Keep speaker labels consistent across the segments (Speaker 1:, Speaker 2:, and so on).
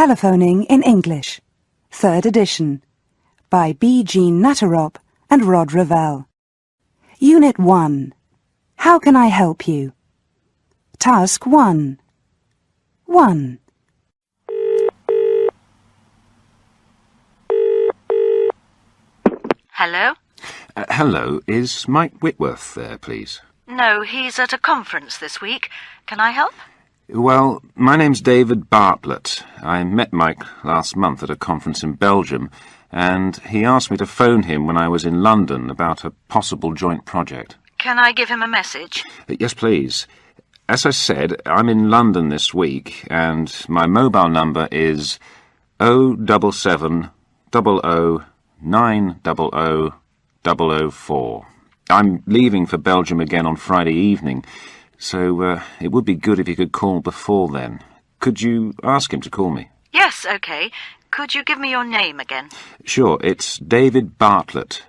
Speaker 1: Telephoning in English, 3rd edition, by B. Jean Natterop and Rod Regal. Unit 1. How can I help you? Task 1. 1.
Speaker 2: Hello?
Speaker 3: Hello, is Mike Whitworth there, please?
Speaker 2: No, he's at a conference this week. Can I help?
Speaker 3: Well, my name's David Bartlett. I met Mike last month at a conference in Belgium, and he asked me to phone him when I was in London about a possible joint project.
Speaker 2: Can I give him a message?
Speaker 3: Yes, please. As I said, I'm in London this week, and my mobile number is 077 00 900 004. I'm leaving for Belgium again on Friday evening, so it would be good if you could call before then. Could you ask him to call me?
Speaker 2: Yes, OK. Could you give me your name again?
Speaker 3: Sure, it's David Bartlett.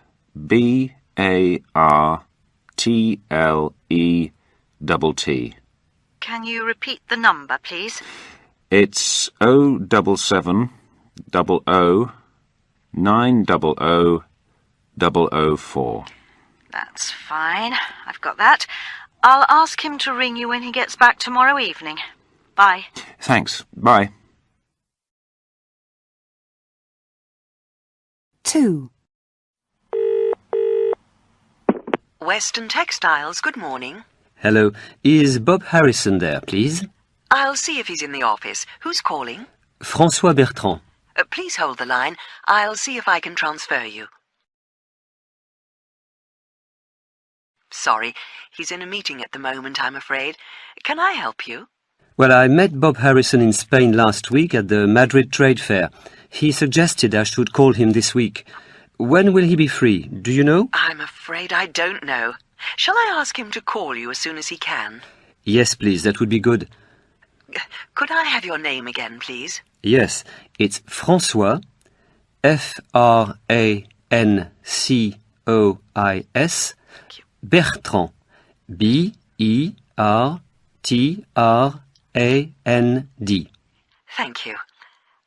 Speaker 3: B-A-R-T-L-E-T-T.
Speaker 2: Can you repeat the number, please?
Speaker 3: It's 077 00 900 004.
Speaker 2: That's fine. I've got that. I'll ask him to ring you when he gets back tomorrow evening. Bye.
Speaker 3: Thanks. Bye.
Speaker 1: 2.
Speaker 4: Western Textiles, good morning.
Speaker 5: Hello. Is Bob Harrison there, please?
Speaker 4: I'll see if he's in the office. Who's calling?
Speaker 5: François Bertrand.
Speaker 4: Please hold the line. I'll see if I can transfer you. Sorry, he's in a meeting at the moment, I'm afraid. Can I help you?
Speaker 5: Well, I met Bob Harrison in Spain last week at the Madrid Trade Fair. He suggested I should call him this week. When will he be free? Do you know?
Speaker 4: I'm afraid I don't know. Shall I ask him to call you as soon as he can?
Speaker 5: Yes, please, that would be good.
Speaker 4: Could I have your name again, please?
Speaker 5: Yes, it's François, F-R-A-N-C-O-I-S, Bertrand, B-E-R-T-R-A-N-D.
Speaker 4: Thank you.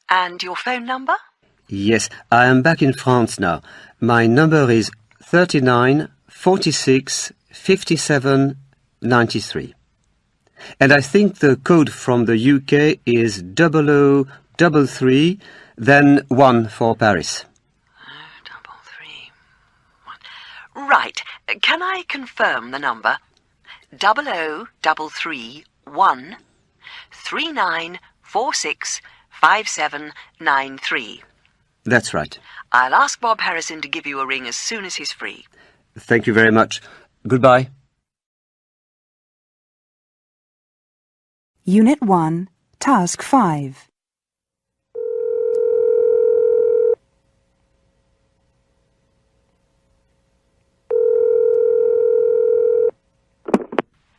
Speaker 4: And your phone number?
Speaker 5: Yes, I am back in France now. My number is 39 46 57 93. And I think the code from the UK is 0033, then 1 for Paris.
Speaker 4: 033. Right. Can I confirm the number? 00331 3946 5793.
Speaker 5: That's right.
Speaker 4: I'll ask Bob Harrison to give you a ring as soon as he's free.
Speaker 5: Thank you very much. Goodbye.
Speaker 1: Unit 1, Task 5.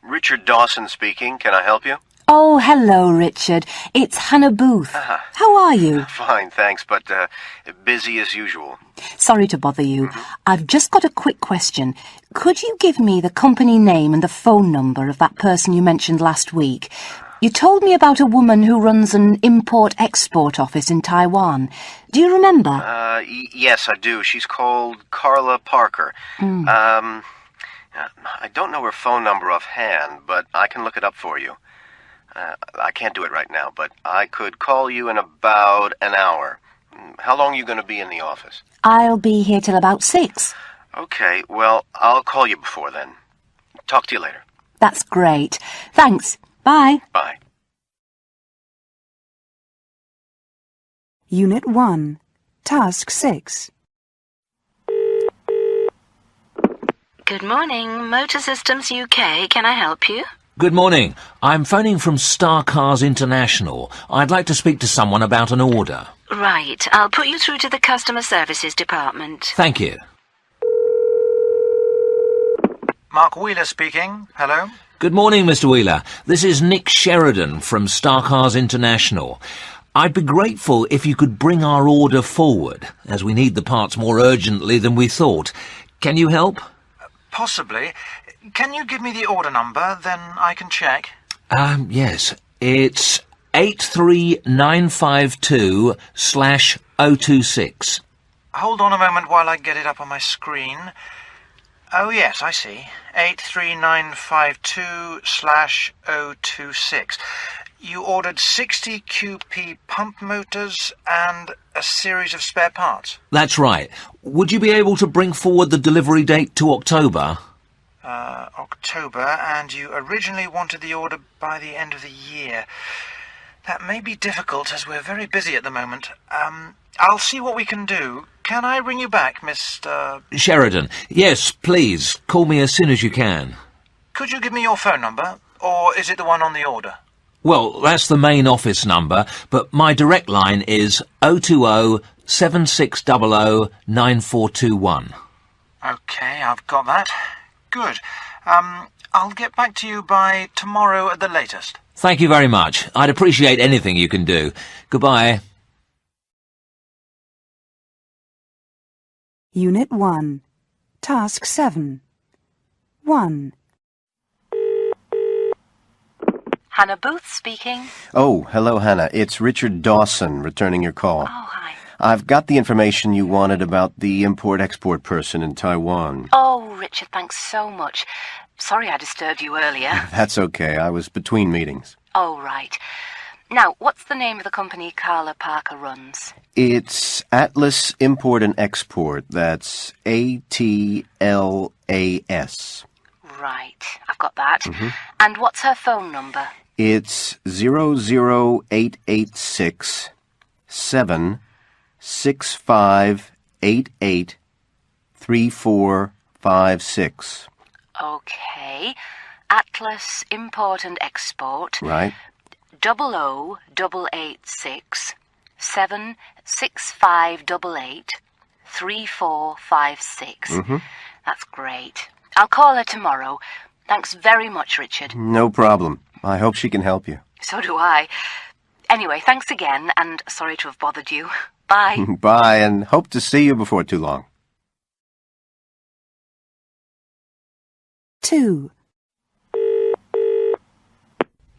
Speaker 6: Richard Dawson speaking. Can I help you?
Speaker 7: Oh, hello, Richard. It's Hannah Booth. How are you?
Speaker 6: Fine, thanks, but busy as usual.
Speaker 7: Sorry to bother you. I've just got a quick question. Could you give me the company name and the phone number of that person you mentioned last week? You told me about a woman who runs an import-export office in Taiwan. Do you remember?
Speaker 6: Yes, I do. She's called Carla Parker. I don't know her phone number offhand, but I can look it up for you. I can't do it right now, but I could call you in about an hour. How long are you going to be in the office?
Speaker 7: I'll be here till about 6.
Speaker 6: Okay, well, I'll call you before then. Talk to you later.
Speaker 7: That's great. Thanks. Bye.
Speaker 6: Bye.
Speaker 1: Unit 1, Task 6.
Speaker 2: Good morning, Motor Systems UK. Can I help you?
Speaker 8: Good morning. I'm phoning from Star Cars International. I'd like to speak to someone about an order.
Speaker 2: Right. I'll put you through to the customer services department.
Speaker 8: Thank you.
Speaker 9: Mark Wheeler speaking. Hello?
Speaker 8: Good morning, Mr. Wheeler. This is Nick Sheridan from Star Cars International. I'd be grateful if you could bring our order forward, as we need the parts more urgently than we thought. Can you help?
Speaker 9: Possibly. Can you give me the order number, then I can check?
Speaker 8: Yes. It's 83952/026.
Speaker 9: Hold on a moment while I get it up on my screen. Oh, yes, I see. 83952/026. You ordered 60 QP pump motors and a series of spare parts.
Speaker 8: That's right. Would you be able to bring forward the delivery date to October?
Speaker 9: October, and you originally wanted the order by the end of the year. That may be difficult, as we're very busy at the moment. I'll see what we can do. Can I ring you back, Mr.
Speaker 8: Sheridan. Yes, please. Call me as soon as you can.
Speaker 9: Could you give me your phone number, or is it the one on the order?
Speaker 8: Well, that's the main office number, but my direct line is 020 7600 9421.
Speaker 9: Okay, I've got that. Good. I'll get back to you by tomorrow at the latest.
Speaker 8: Thank you very much. I'd appreciate anything you can do. Goodbye.
Speaker 1: Unit 1, Task 7. 1.
Speaker 7: Hannah Booth speaking.
Speaker 6: Oh, hello, Hannah. It's Richard Dawson returning your call.
Speaker 7: Oh, hi.
Speaker 6: I've got the information you wanted about the import-export person in Taiwan.
Speaker 7: Oh, Richard, thanks so much. Sorry I disturbed you earlier.
Speaker 6: That's okay. I was between meetings.
Speaker 7: Oh, right. Now, what's the name of the company Carla Parker runs?
Speaker 6: It's Atlas Import and Export. That's ATLAS.
Speaker 7: Right, I've got that. And what's her phone number?
Speaker 6: It's 00886 76588 3456.
Speaker 7: Okay. Atlas Import and Export.
Speaker 6: Right.
Speaker 7: 00886 76588 3456. That's great. I'll call her tomorrow. Thanks very much, Richard.
Speaker 6: No problem. I hope she can help you.
Speaker 7: So do I. Anyway, thanks again, and sorry to have bothered you. Bye.
Speaker 6: Bye, and hope to see you before too long.
Speaker 1: 2.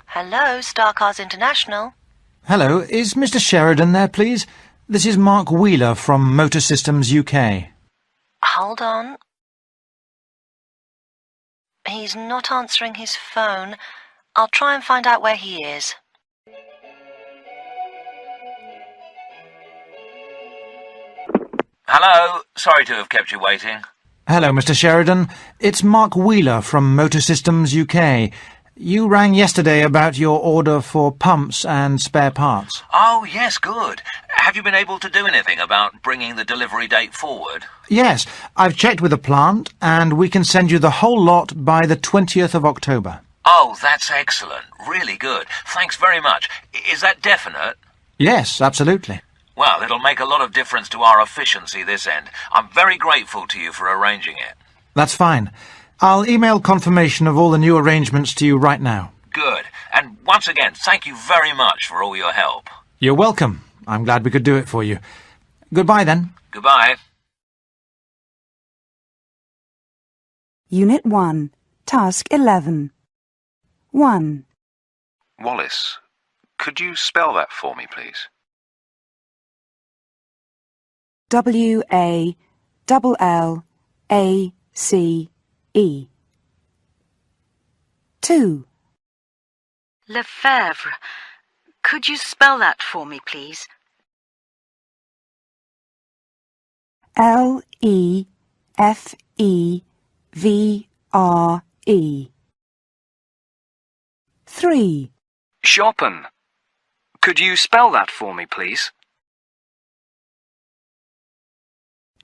Speaker 2: Hello, Star Cars International.
Speaker 9: Hello, is Mr. Sheridan there, please? This is Mark Wheeler from Motor Systems UK.
Speaker 2: Hold on. He's not answering his phone. I'll try and find out where he is.
Speaker 8: Hello. Sorry to have kept you waiting.
Speaker 9: Hello, Mr. Sheridan. It's Mark Wheeler from Motor Systems UK. You rang yesterday about your order for pumps and spare parts.
Speaker 8: Oh, yes, good. Have you been able to do anything about bringing the delivery date forward?
Speaker 9: Yes, I've checked with the plant, and we can send you the whole lot by the 20th of October.
Speaker 8: Oh, that's excellent. Really good. Thanks very much. Is that definite?
Speaker 9: Yes, absolutely.
Speaker 8: Well, it'll make a lot of difference to our efficiency this end. I'm very grateful to you for arranging it.
Speaker 9: That's fine. I'll email confirmation of all the new arrangements to you right now.
Speaker 8: Good. And once again, thank you very much for all your help.
Speaker 9: You're welcome. I'm glad we could do it for you. Goodbye, then.
Speaker 8: Goodbye.
Speaker 1: Unit 1, Task 11. 1.
Speaker 3: Wallace, could you spell that for me, please?
Speaker 1: WALLACE. 2.
Speaker 2: Lefebvre. Could you spell that for me, please?
Speaker 1: LEFEVRE. 3.
Speaker 10: Chopin. Could you spell that for me, please?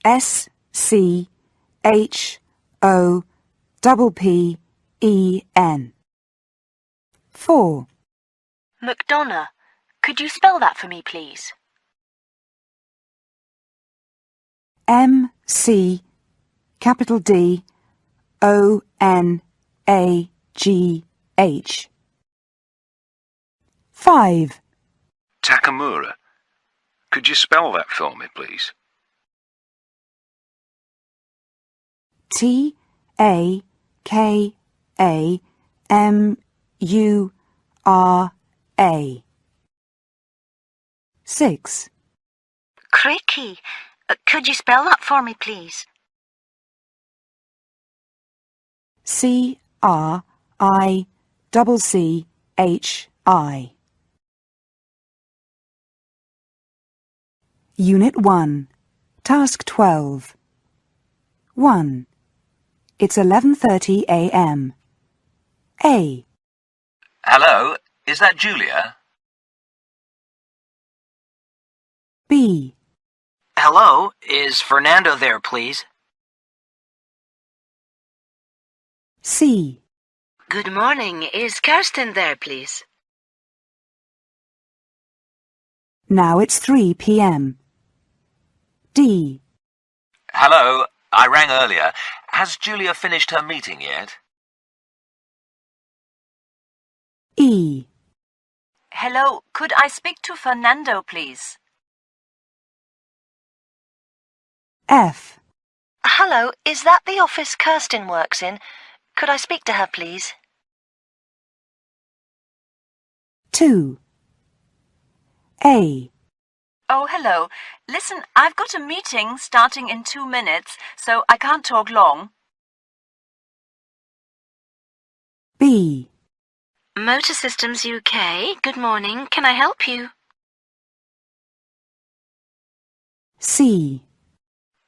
Speaker 1: SCHOPPEN. 4.
Speaker 2: McDonough. Could you spell that for me, please?
Speaker 1: MC, capital D, ONAGH. 5.
Speaker 3: Takamura. Could you spell that for me, please?
Speaker 1: TAKAMURA. 6.
Speaker 2: Cricky. Could you spell that for me, please?
Speaker 1: CRICCHI. Unit 1. Task 12. 1. It's 11:30 a.m. A.
Speaker 8: Hello, is that Julia?
Speaker 1: B.
Speaker 11: Hello, is Fernando there, please?
Speaker 1: C.
Speaker 2: Good morning. Is Kirsten there, please?
Speaker 1: Now it's 3 p.m. D.
Speaker 8: Hello, I rang earlier. Has Julia finished her meeting yet?
Speaker 1: E.
Speaker 12: Hello, could I speak to Fernando, please?
Speaker 1: F.
Speaker 2: Hello, is that the office Kirsten works in? Could I speak to her, please?
Speaker 1: 2. A.
Speaker 12: Oh, hello. Listen, I've got a meeting starting in 2 minutes, so I can't talk long.
Speaker 1: B.
Speaker 2: Motor Systems UK, good morning. Can I help you?
Speaker 1: C.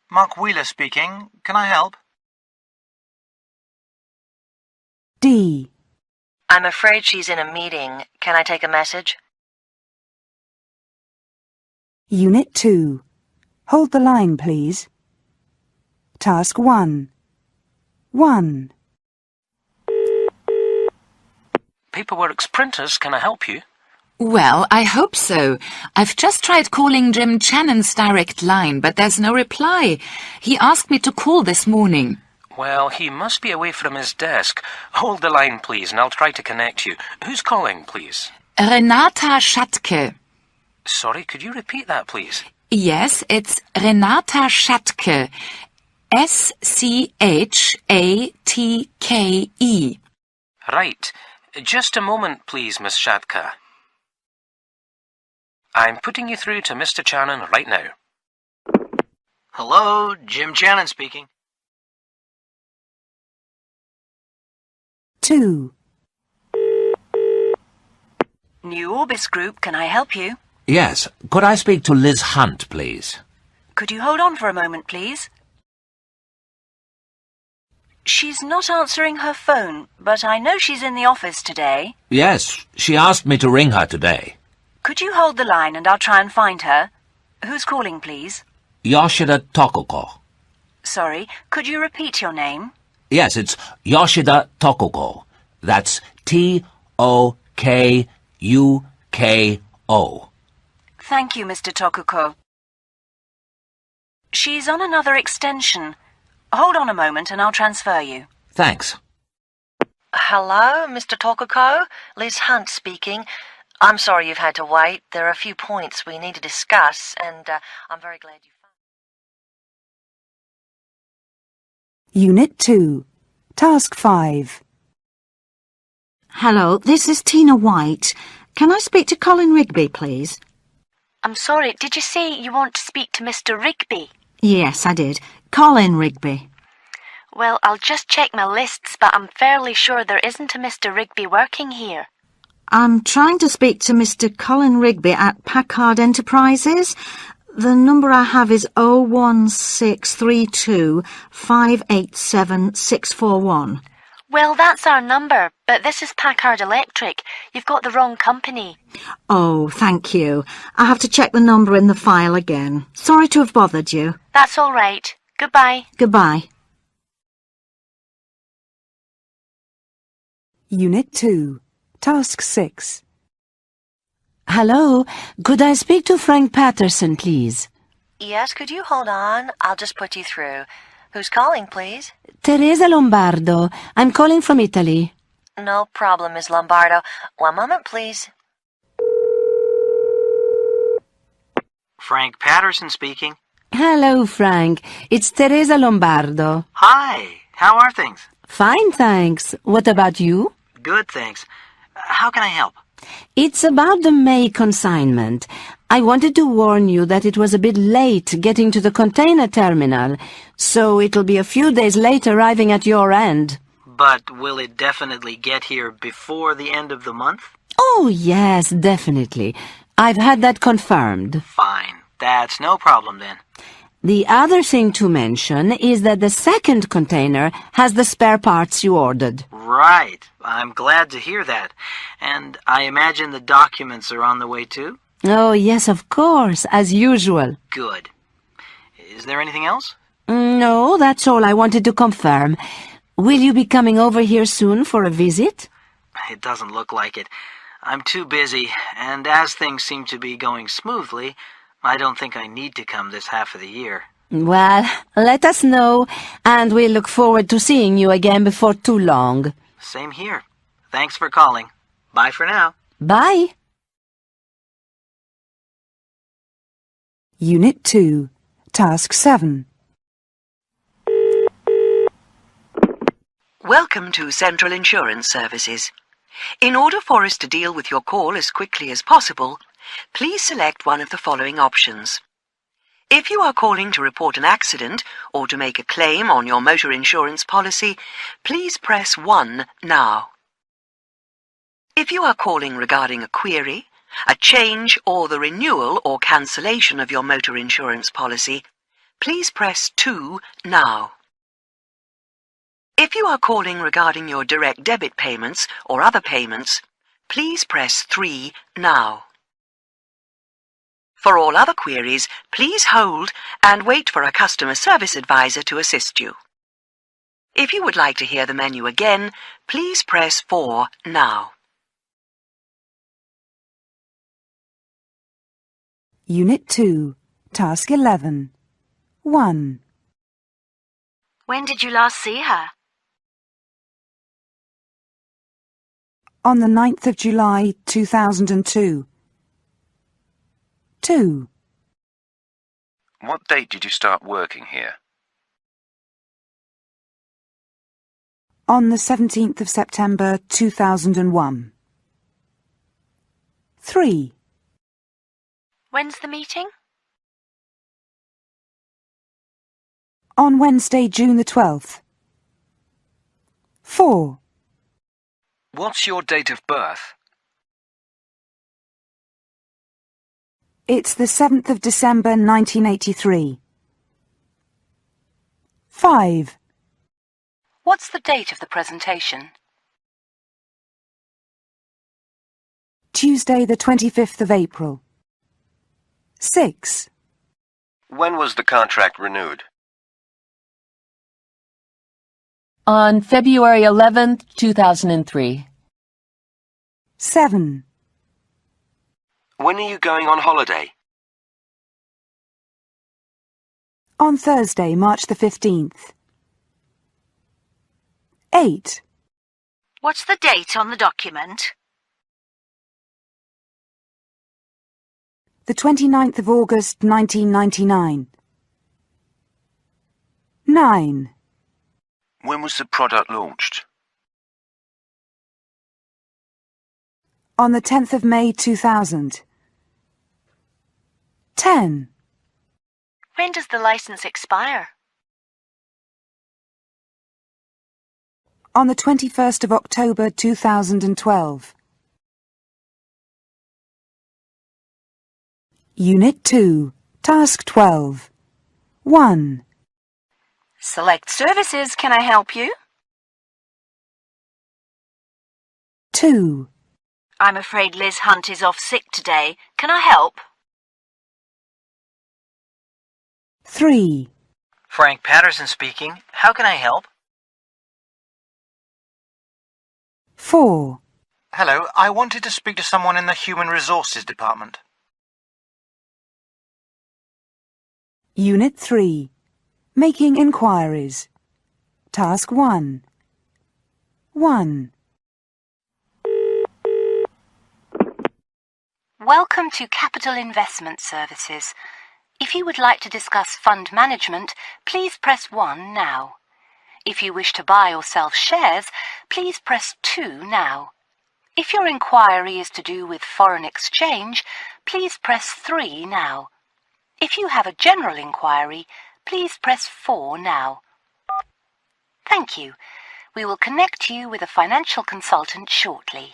Speaker 9: Mark Wheeler speaking. Can I help?
Speaker 1: D.
Speaker 2: I'm afraid she's in a meeting. Can I take a message?
Speaker 1: Unit 2. Hold the line, please. Task 1. 1.
Speaker 11: Paperworks Printers, can I help you?
Speaker 13: Well, I hope so. I've just tried calling Jim Channon's direct line, but there's no reply. He asked me to call this morning.
Speaker 11: Well, he must be away from his desk. Hold the line, please, and I'll try to connect you. Who's calling, please?
Speaker 13: Renata Schatke.
Speaker 11: Sorry, could you repeat that, please?
Speaker 13: Yes, it's Renata Schatke. S-C-H-A-T-K-E.
Speaker 11: Right. Just a moment, please, Miss Shadka. I'm putting you through to Mr. Channon right now. Hello, Jim Channon speaking.
Speaker 1: 2.
Speaker 12: New Orbis Group, can I help you?
Speaker 8: Yes, could I speak to Liz Hunt, please?
Speaker 12: Could you hold on for a moment, please? She's not answering her phone, but I know she's in the office today.
Speaker 8: Yes, she asked me to ring her today.
Speaker 12: Could you hold the line and I'll try and find her? Who's calling, please?
Speaker 8: Yoshida Tokoko.
Speaker 12: Sorry, could you repeat your name?
Speaker 8: Yes, it's Yoshida Tokoko. That's T-O-K-U-K-O.
Speaker 12: Thank you, Mr. Tokoko. She's on another extension. Hold on a moment and I'll transfer you.
Speaker 8: Thanks.
Speaker 2: Hello, Mr. Tokoko. Liz Hunt speaking. I'm sorry you've had to wait. There are a few points we need to discuss, and I'm very glad you found...
Speaker 1: Unit 2. Task 5.
Speaker 14: Hello, this is Tina White. Can I speak to Colin Rigby, please?
Speaker 2: I'm sorry, did you say you want to speak to Mr. Rigby?
Speaker 14: Yes, I did. Colin Rigby.
Speaker 2: Well, I'll just check my lists, but I'm fairly sure there isn't a Mr. Rigby working here.
Speaker 14: I'm trying to speak to Mr. Colin Rigby at Packard Enterprises. The number I have is 01632 587 641.
Speaker 2: Well, that's our number, but this is Packard Electric. You've got the wrong company.
Speaker 14: Oh, thank you. I have to check the number in the file again. Sorry to have bothered you.
Speaker 2: That's all right. Goodbye.
Speaker 14: Goodbye.
Speaker 1: Unit 2. Task 6.
Speaker 7: Hello, could I speak to Frank Patterson, please?
Speaker 2: Yes, could you hold on? I'll just put you through. Who's calling, please?
Speaker 7: Teresa Lombardo. I'm calling from Italy.
Speaker 2: No problem, Miss Lombardo. One moment, please.
Speaker 11: Frank Patterson speaking.
Speaker 7: Hello, Frank. It's Teresa Lombardo.
Speaker 11: Hi, how are things?
Speaker 7: Fine, thanks. What about you?
Speaker 11: Good, thanks. How can I help?
Speaker 7: It's about the May consignment.
Speaker 15: I wanted to warn you that it was a bit late getting to the container terminal, so it'll be a few days late arriving at your end.
Speaker 16: But will it definitely get here before the end of the month?
Speaker 15: Oh, yes, definitely. I've had that confirmed.
Speaker 16: Fine. That's no problem then.
Speaker 15: The other thing to mention is that the second container has the spare parts you ordered.
Speaker 16: Right. I'm glad to hear that. And I imagine the documents are on the way too?
Speaker 15: Oh, yes, of course, as usual.
Speaker 16: Good. Is there anything else?
Speaker 15: No, that's all I wanted to confirm. Will you be coming over here soon for a visit?
Speaker 16: It doesn't look like it. I'm too busy, and as things seem to be going smoothly, I don't think I need to come this half of the year.
Speaker 15: Well, let us know, and we look forward to seeing you again before too long.
Speaker 16: Same here. Thanks for calling. Bye for now.
Speaker 15: Bye.
Speaker 1: Unit 2, Task 7.
Speaker 2: Welcome to Central Insurance Services. In order for us to deal with your call as quickly as possible, please select one of the following options. If you are calling to report an accident or to make a claim on your motor insurance policy, please press 1 now. If you are calling regarding a query, a change or the renewal or cancellation of your motor insurance policy, please press 2 now. If you are calling regarding your direct debit payments or other payments, please press 3 now. For all other queries, please hold and wait for a customer service advisor to assist you. If you would like to hear the menu again, please press 4 now.
Speaker 1: Unit 2, Task 11. 1.
Speaker 14: When did you last see her?
Speaker 1: On the 9th of July, 2002. 2.
Speaker 3: What date did you start working here?
Speaker 1: On the 17th of September, 2001. 3.
Speaker 12: When's the meeting?
Speaker 1: On Wednesday, June the 12th. 4.
Speaker 10: What's your date of birth?
Speaker 1: It's the 7th of December, 1983. 5.
Speaker 7: What's the date of the presentation?
Speaker 1: Tuesday, the 25th of April. 6.
Speaker 6: When was the contract renewed?
Speaker 17: On February 11th, 2003.
Speaker 1: 7.
Speaker 10: When are you going on holiday?
Speaker 1: On Thursday, March the 15th. 8.
Speaker 14: What's the date on the document?
Speaker 1: The 29th of August, 1999. 9.
Speaker 3: When was the product launched?
Speaker 1: On the 10th of May, 2000. 10.
Speaker 12: When does the license expire?
Speaker 1: On the 21st of October, 2012. Unit 2, Task 12. 1.
Speaker 12: Select services. Can I help you?
Speaker 1: 2.
Speaker 12: I'm afraid Liz Hunt is off sick today. Can I help?
Speaker 1: 3.
Speaker 16: Frank Patterson speaking. How can I help?
Speaker 1: 4.
Speaker 9: Hello, I wanted to speak to someone in the Human Resources Department.
Speaker 1: Unit 3, Making Inquiries. Task 1. 1.
Speaker 7: Welcome to Capital Investment Services. If you would like to discuss fund management, please press 1 now. If you wish to buy or sell shares, please press 2 now. If your inquiry is to do with foreign exchange, please press 3 now. If you have a general inquiry, please press 4 now. Thank you. We will connect you with a financial consultant shortly.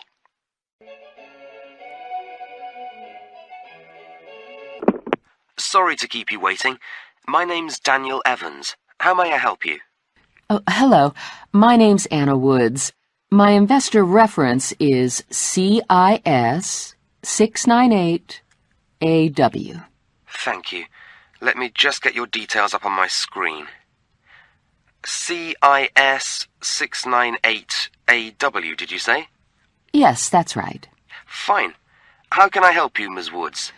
Speaker 18: Sorry to keep you waiting. My name's Daniel Evans. How may I help you?
Speaker 17: Oh, hello. My name's Anna Woods. My investor reference is CIS 698AW.
Speaker 18: Thank you. Let me just get your details up on my screen. CIS 698AW, did you say?
Speaker 17: Yes, that's right.
Speaker 18: Fine. How can I help you, Ms. Woods?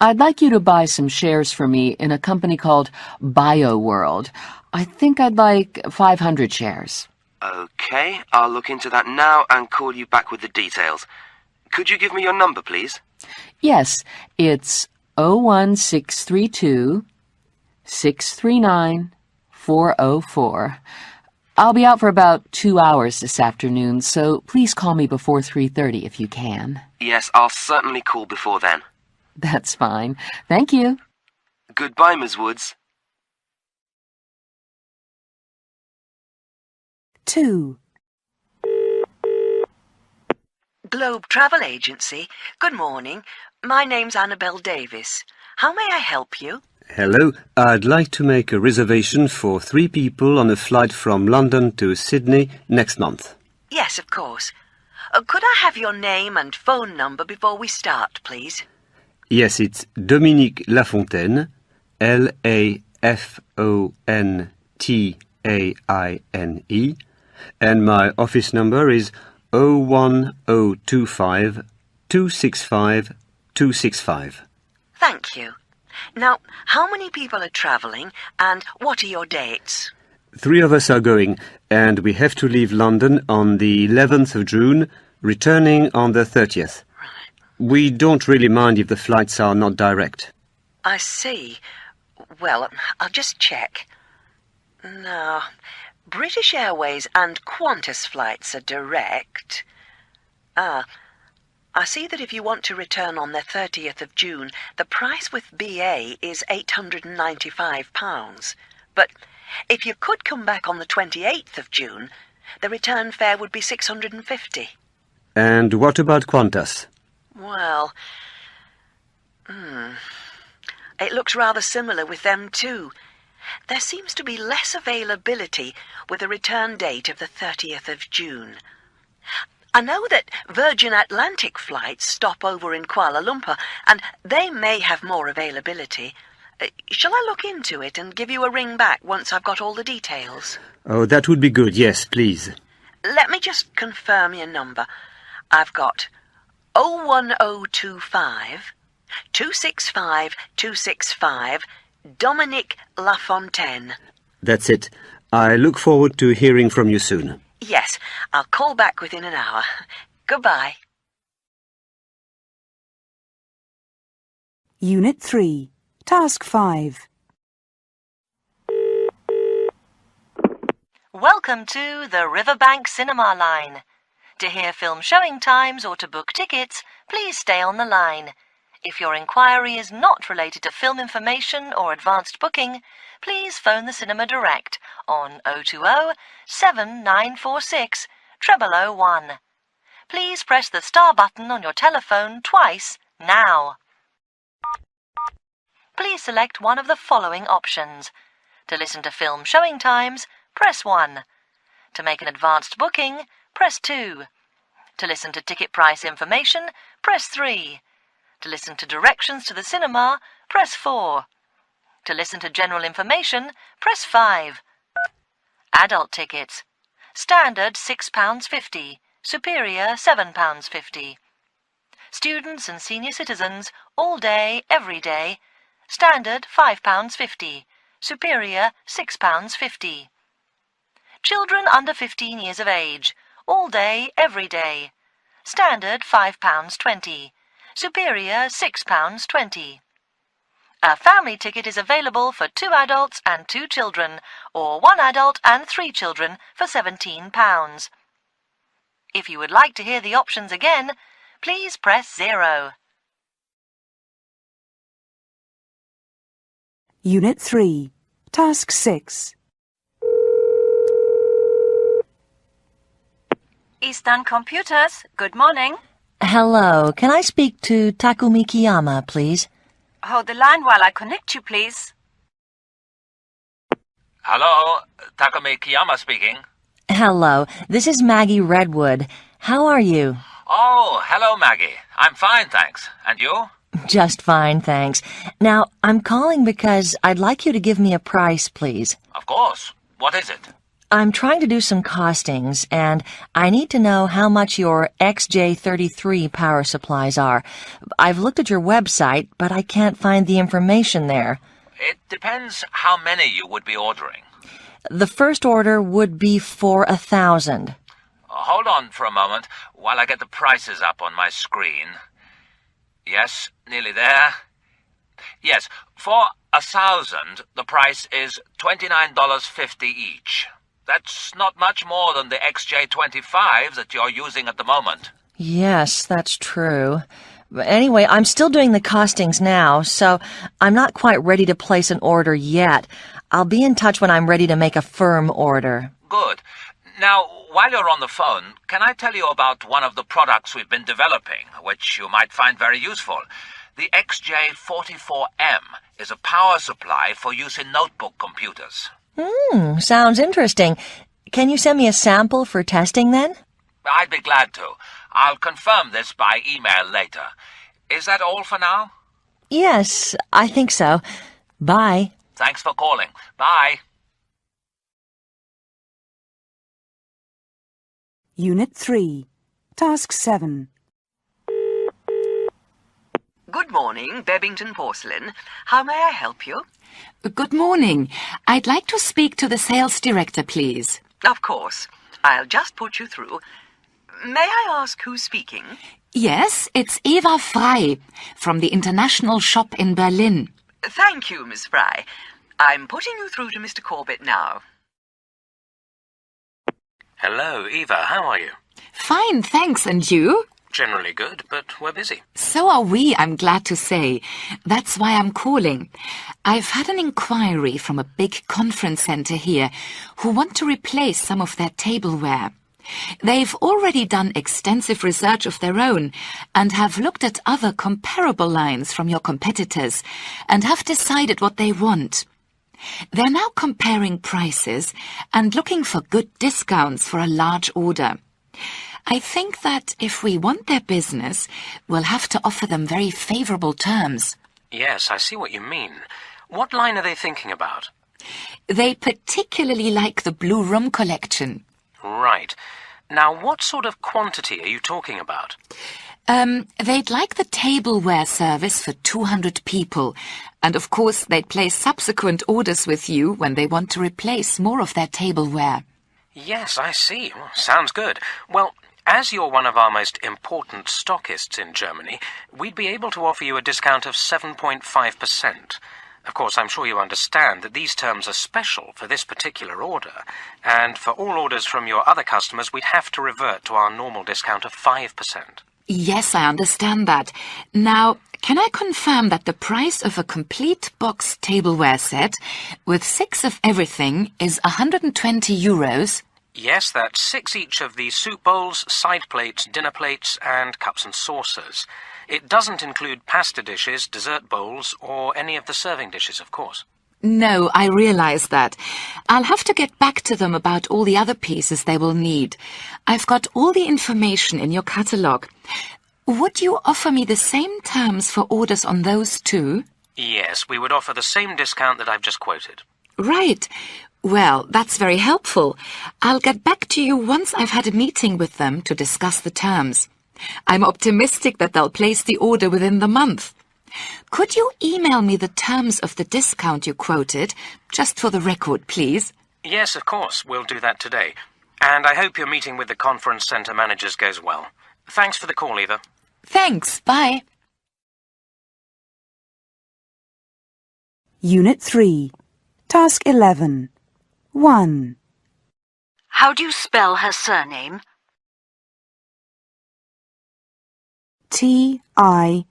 Speaker 17: I'd like you to buy some shares for me in a company called BioWorld. I think I'd like 500 shares.
Speaker 18: Okay, I'll look into that now and call you back with the details. Could you give me your number, please?
Speaker 17: Yes, it's 01632 639 404. I'll be out for about 2 hours this afternoon, so please call me before 3:30 if you can.
Speaker 18: Yes, I'll certainly call before then.
Speaker 17: That's fine. Thank you.
Speaker 18: Goodbye, Ms. Woods.
Speaker 1: 2.
Speaker 2: Globe Travel Agency. Good morning. My name's Annabel Davis. How may I help you?
Speaker 5: Hello. I'd like to make a reservation for 3 people on a flight from London to Sydney next month.
Speaker 2: Yes, of course. Could I have your name and phone number before we start, please?
Speaker 5: Yes, it's Dominique Lafontaine, Lafontaine, and my office number is 01025 265 265.
Speaker 2: Thank you. Now, how many people are travelling and what are your dates?
Speaker 5: 3 of us are going, and we have to leave London on the 11th of June, returning on the 30th. We don't really mind if the flights are not direct.
Speaker 2: I see. Well, I'll just check. No, British Airways and Qantas flights are direct. I see that if you want to return on the 30th of June, the price with BA is £895. But if you could come back on the 28th of June, the return fare would be £650.
Speaker 5: And what about Qantas?
Speaker 2: Well, it looks rather similar with them too. There seems to be less availability with a return date of the 30th of June. I know that Virgin Atlantic flights stop over in Kuala Lumpur, and they may have more availability. Shall I look into it and give you a ring back once I've got all the details?
Speaker 5: Oh, that would be good, yes, please.
Speaker 2: Let me just confirm your number. I've got 01025 265 265 Dominique Lafontaine.
Speaker 5: That's it. I look forward to hearing from you soon.
Speaker 2: Yes, I'll call back within an hour. Goodbye.
Speaker 1: Unit 3, Task 5.
Speaker 12: Welcome to the Riverbank Cinema line. To hear film showing times or to book tickets, please stay on the line. If your inquiry is not related to film information or advanced booking, please phone the cinema direct on 020 7946 0001. Please press the star button on your telephone twice now. Please select one of the following options. To listen to film showing times, press 1. To make an advanced booking, press 2. To listen to ticket price information, press 3. To listen to directions to the cinema, press 4. To listen to general information, press 5. Adult tickets. Standard £6.50. Superior £7.50. Students and senior citizens, all day, every day. Standard £5.50. Superior £6.50. Children under 15 years of age, all day, every day. Standard £5.20. Superior £6.20. A family ticket is available for 2 adults and 2 children, or 1 adult and 3 children for £17. If you would like to hear the options again, please press 0.
Speaker 1: Unit 3, Task 6.
Speaker 19: Eastern Computers, good morning.
Speaker 12: Hello, can I speak to Takumi Kiyama, please?
Speaker 19: Hold the line while I connect you, please.
Speaker 8: Hello, Takumi Kiyama speaking.
Speaker 12: Hello, this is Maggie Redwood. How are you?
Speaker 8: Oh, hello, Maggie. I'm fine, thanks. And you?
Speaker 12: Just fine, thanks. Now, I'm calling because I'd like you to give me a price, please.
Speaker 8: Of course. What is it?
Speaker 12: I'm trying to do some costings, and I need to know how much your XJ33 power supplies are. I've looked at your website, but I can't find the information there.
Speaker 8: It depends how many you would be ordering.
Speaker 12: The first order would be for 1,000.
Speaker 8: Hold on for a moment while I get the prices up on my screen. Yes, nearly there. Yes, for 1,000, the price is $29.50 each. That's not much more than the XJ25 that you're using at the moment.
Speaker 12: Yes, that's true. But anyway, I'm still doing the costings now, so I'm not quite ready to place an order yet. I'll be in touch when I'm ready to make a firm order.
Speaker 8: Good. Now, while you're on the phone, can I tell you about one of the products we've been developing, which you might find very useful? The XJ44M is a power supply for use in notebook computers.
Speaker 12: Sounds interesting. Can you send me a sample for testing then?
Speaker 8: I'd be glad to. I'll confirm this by email later. Is that all for now?
Speaker 12: Yes, I think so. Bye.
Speaker 8: Thanks for calling. Bye.
Speaker 1: Unit 3, Task 7.
Speaker 2: Good morning, Bebington Porcelain. How may I help you?
Speaker 13: Good morning. I'd like to speak to the sales director, please.
Speaker 2: Of course. I'll just put you through. May I ask who's speaking?
Speaker 13: Yes, it's Eva Frey from the International Shop in Berlin.
Speaker 2: Thank you, Miss Fry. I'm putting you through to Mr. Corbett now.
Speaker 11: Hello, Eva. How are you?
Speaker 13: Fine, thanks. And you?
Speaker 11: Generally good, but we're busy.
Speaker 13: So are we, I'm glad to say. That's why I'm calling. I've had an inquiry from a big conference centre here who want to replace some of their tableware. They've already done extensive research of their own and have looked at other comparable lines from your competitors and have decided what they want. They're now comparing prices and looking for good discounts for a large order. I think that if we want their business, we'll have to offer them very favourable terms.
Speaker 11: Yes, I see what you mean. What line are they thinking about?
Speaker 13: They particularly like the Blue Room collection.
Speaker 11: Right. Now, what sort of quantity are you talking about?
Speaker 13: They'd like the tableware service for 200 people. And of course, they'd place subsequent orders with you when they want to replace more of their tableware.
Speaker 11: Yes, I see. Sounds good. Well, as you're one of our most important stockists in Germany, we'd be able to offer you a discount of 7.5%. Of course, I'm sure you understand that these terms are special for this particular order, and for all orders from your other customers, we'd have to revert to our normal discount of 5%.
Speaker 13: Yes, I understand that. Now, can I confirm that the price of a complete box tableware set with 6 of everything is €120?
Speaker 11: Yes, that's 6 each of the soup bowls, side plates, dinner plates, and cups and saucers. It doesn't include pasta dishes, dessert bowls, or any of the serving dishes, of course.
Speaker 13: No, I realise that. I'll have to get back to them about all the other pieces they will need. I've got all the information in your catalogue. Would you offer me the same terms for orders on those too?
Speaker 11: Yes, we would offer the same discount that I've just quoted.
Speaker 13: Right. Well, that's very helpful. I'll get back to you once I've had a meeting with them to discuss the terms. I'm optimistic that they'll place the order within the month. Could you email me the terms of the discount you quoted, just for the record, please?
Speaker 11: Yes, of course. We'll do that today. And I hope your meeting with the conference centre managers goes well. Thanks for the call, Eva.
Speaker 13: Thanks. Bye.
Speaker 1: Unit 3, Task 11. 1.
Speaker 14: How do you spell her surname?
Speaker 1: Tiphaij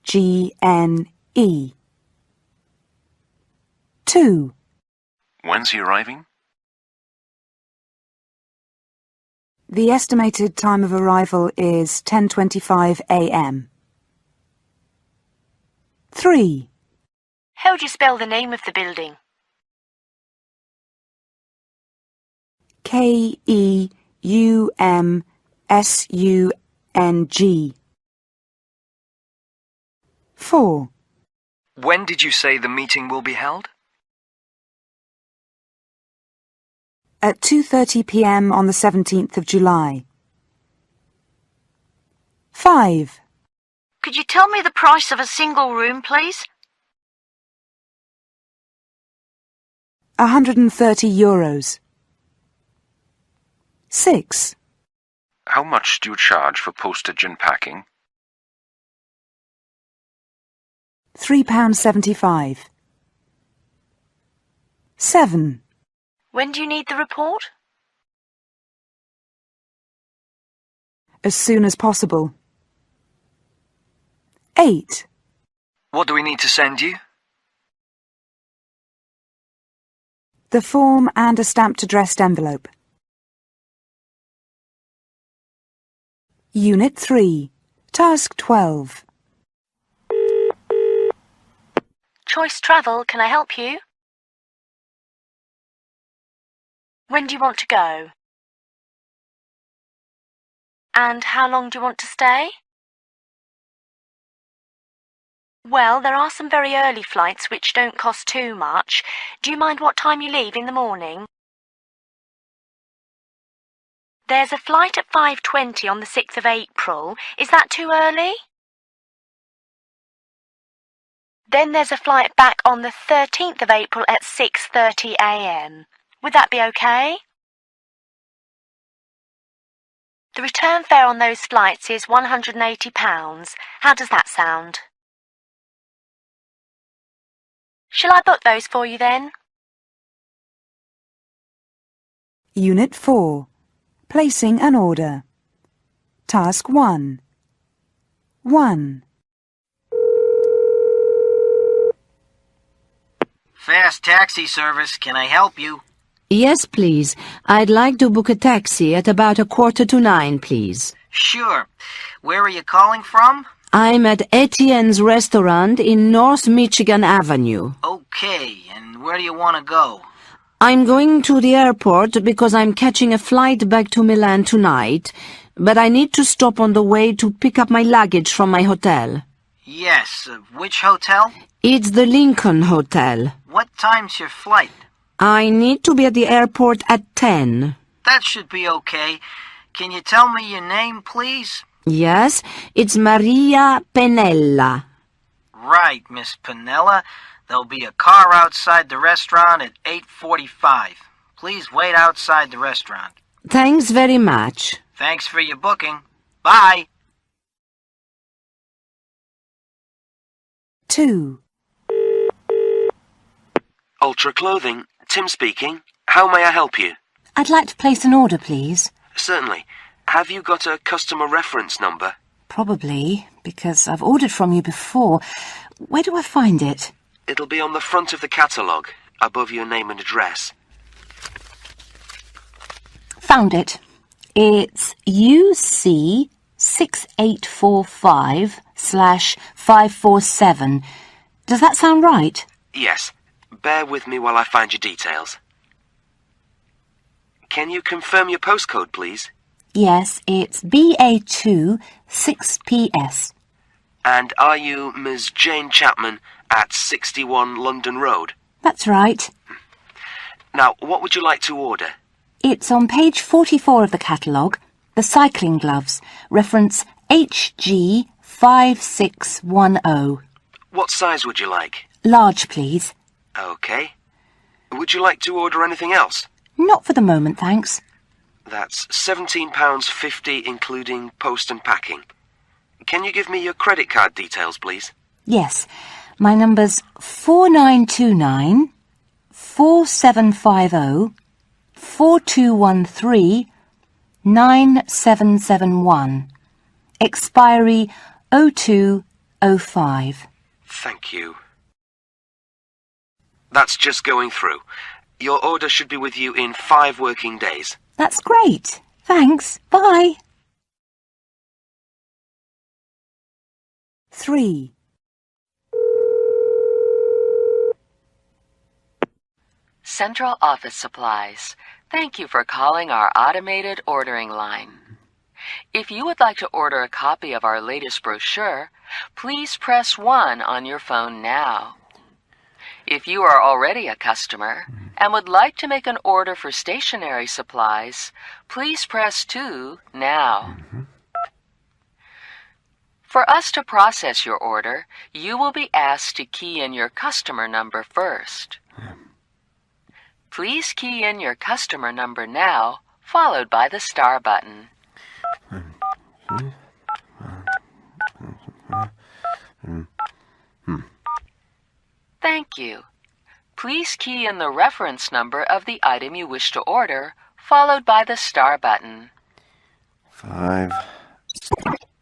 Speaker 1: 2.
Speaker 10: When's he arriving?
Speaker 1: The estimated time of arrival is 10:25 a.m. 3.
Speaker 12: How do you spell the name of the building?
Speaker 1: Keumsung. 4.
Speaker 10: When did you say the meeting will be held?
Speaker 1: At 2:30 p.m. on the 17th of July. 5.
Speaker 19: Could you tell me the price of a single room, please?
Speaker 1: €130. 6.
Speaker 10: How much do you charge for postage and packing?
Speaker 1: £3.75. 7.
Speaker 12: When do you need the report?
Speaker 1: As soon as possible. 8.
Speaker 10: What do we need to send you?
Speaker 1: The form and a stamped addressed envelope. Unit 3. Task 12.
Speaker 12: Choice Travel, can I help you? When do you want to go? And how long do you want to stay? Well, there are some very early flights which don't cost too much. Do you mind what time you leave in the morning? There's a flight at 5:20 on the 6th of April. Is that too early? Then there's a flight back on the 13th of April at 6:30 a.m. Would that be okay? The return fare on those flights is £180. How does that sound? Shall I book those for you then?
Speaker 1: Unit 4. Placing an order. Task 1. 1.
Speaker 16: Fast taxi service, can I help you?
Speaker 15: Yes, please. I'd like to book a taxi at about 8:45, please.
Speaker 16: Sure. Where are you calling from?
Speaker 15: I'm at Etienne's restaurant in North Michigan Avenue.
Speaker 16: Okay, and where do you want to go?
Speaker 15: I'm going to the airport because I'm catching a flight back to Milan tonight, but I need to stop on the way to pick up my luggage from my hotel.
Speaker 16: Yes, which hotel?
Speaker 15: It's the Lincoln Hotel.
Speaker 16: What time's your flight?
Speaker 15: I need to be at the airport at 10.
Speaker 16: That should be okay. Can you tell me your name, please?
Speaker 15: Yes, it's Maria Pennella.
Speaker 16: Right, Miss Pennella. There'll be a car outside the restaurant at 8:45. Please wait outside the restaurant.
Speaker 15: Thanks very much.
Speaker 16: Thanks for your booking. Bye.
Speaker 1: 2.
Speaker 18: Ultra Clothing, Tim speaking. How may I help you?
Speaker 7: I'd like to place an order, please.
Speaker 18: Certainly. Have you got a customer reference number?
Speaker 7: Probably, because I've ordered from you before. Where do I find it?
Speaker 18: It'll be on the front of the catalogue, above your name and address.
Speaker 7: Found it. It's UC 6845/547. Does that sound right?
Speaker 18: Yes. Bear with me while I find your details. Can you confirm your postcode, please?
Speaker 7: Yes, it's BA2 6PS.
Speaker 18: And are you Ms. Jane Chapman at 61 London Road?
Speaker 7: That's right.
Speaker 18: Now, what would you like to order?
Speaker 7: It's on page 44 of the catalogue. The cycling gloves. Reference HG5610.
Speaker 18: What size would you like?
Speaker 7: Large, please.
Speaker 18: Okay. Would you like to order anything else?
Speaker 7: Not for the moment, thanks.
Speaker 18: That's £17.50 including post and packing. Can you give me your credit card details, please?
Speaker 7: Yes. My number's 4929 4750 4213 9771. Expiry 02 605.
Speaker 18: Thank you. That's just going through. Your order should be with you in 5 working days.
Speaker 7: That's great. Thanks. Bye.
Speaker 1: 3.
Speaker 17: Central Office Supplies. Thank you for calling our automated ordering line. If you would like to order a copy of our latest brochure, please press 1 on your phone now. If you are already a customer and would like to make an order for stationery supplies, please press 2 now. For us to process your order, you will be asked to key in your customer number first. Please key in your customer number now, followed by the star button. Thank you. Please key in the reference number of the item you wish to order, followed by the star button.
Speaker 6: 5,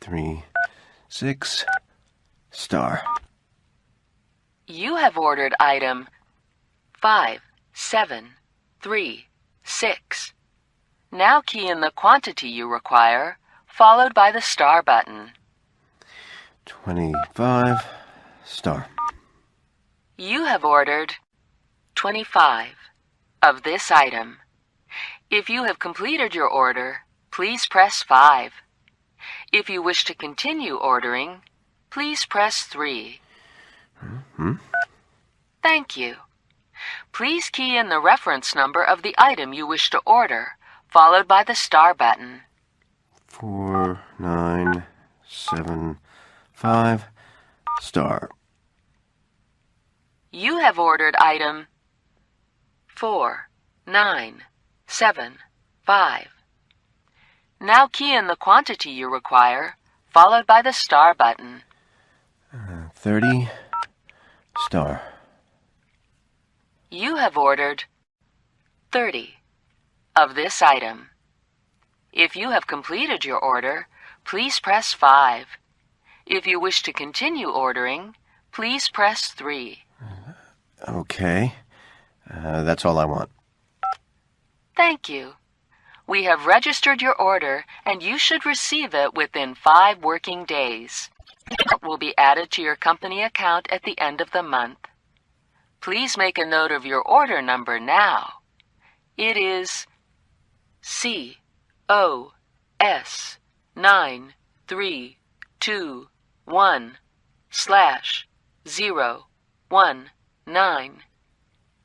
Speaker 6: 3, 6, star.
Speaker 17: You have ordered item 5736. Now key in the quantity you require, followed by the star button.
Speaker 6: 25, star.
Speaker 17: You have ordered 25 of this item. If you have completed your order, please press 5. If you wish to continue ordering, please press 3. Thank you. Please key in the reference number of the item you wish to order, followed by the star button.
Speaker 6: 4975, star.
Speaker 17: You have ordered item 4975. Now key in the quantity you require, followed by the star button.
Speaker 6: 30, star.
Speaker 17: You have ordered 30 of this item. If you have completed your order, please press 5. If you wish to continue ordering, please press 3.
Speaker 6: Okay. That's all I want.
Speaker 17: Thank you. We have registered your order, and you should receive it within 5 working days. It will be added to your company account at the end of the month. Please make a note of your order number now. It is COS9321/019.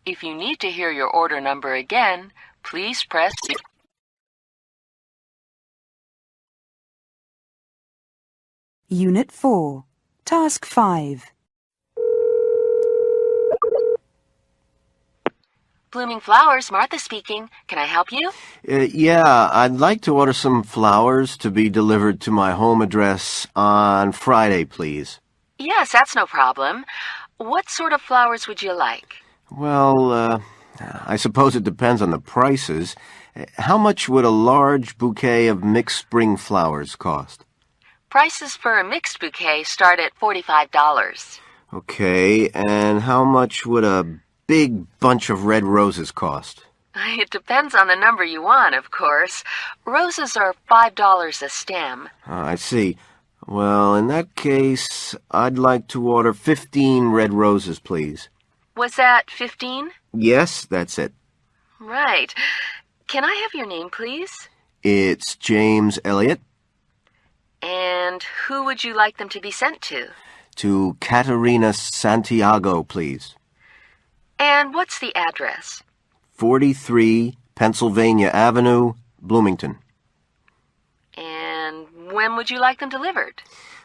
Speaker 17: If you need to hear your order number again, please press 0.
Speaker 1: Unit 4, Task 5.
Speaker 17: Blooming Flowers, Martha speaking. Can I help you?
Speaker 6: Yeah, I'd like to order some flowers to be delivered to my home address on Friday, please.
Speaker 17: Yes, that's no problem. What sort of flowers would you like?
Speaker 6: Well, I suppose it depends on the prices. How much would a large bouquet of mixed spring flowers cost?
Speaker 17: Prices for a mixed bouquet start at $45.
Speaker 6: Okay, and how much would a big bunch of red roses cost?
Speaker 17: It depends on the number you want, of course. Roses are $5 a stem.
Speaker 6: I see. Well, in that case, I'd like to order 15 red roses, please.
Speaker 17: Was that 15?
Speaker 6: Yes, that's it.
Speaker 17: Right. Can I have your name, please?
Speaker 6: It's James Elliott.
Speaker 17: And who would you like them to be sent to?
Speaker 6: To Caterina Santiago, please.
Speaker 17: And what's the address?
Speaker 6: 43 Pennsylvania Avenue, Bloomington.
Speaker 17: And when would you like them delivered?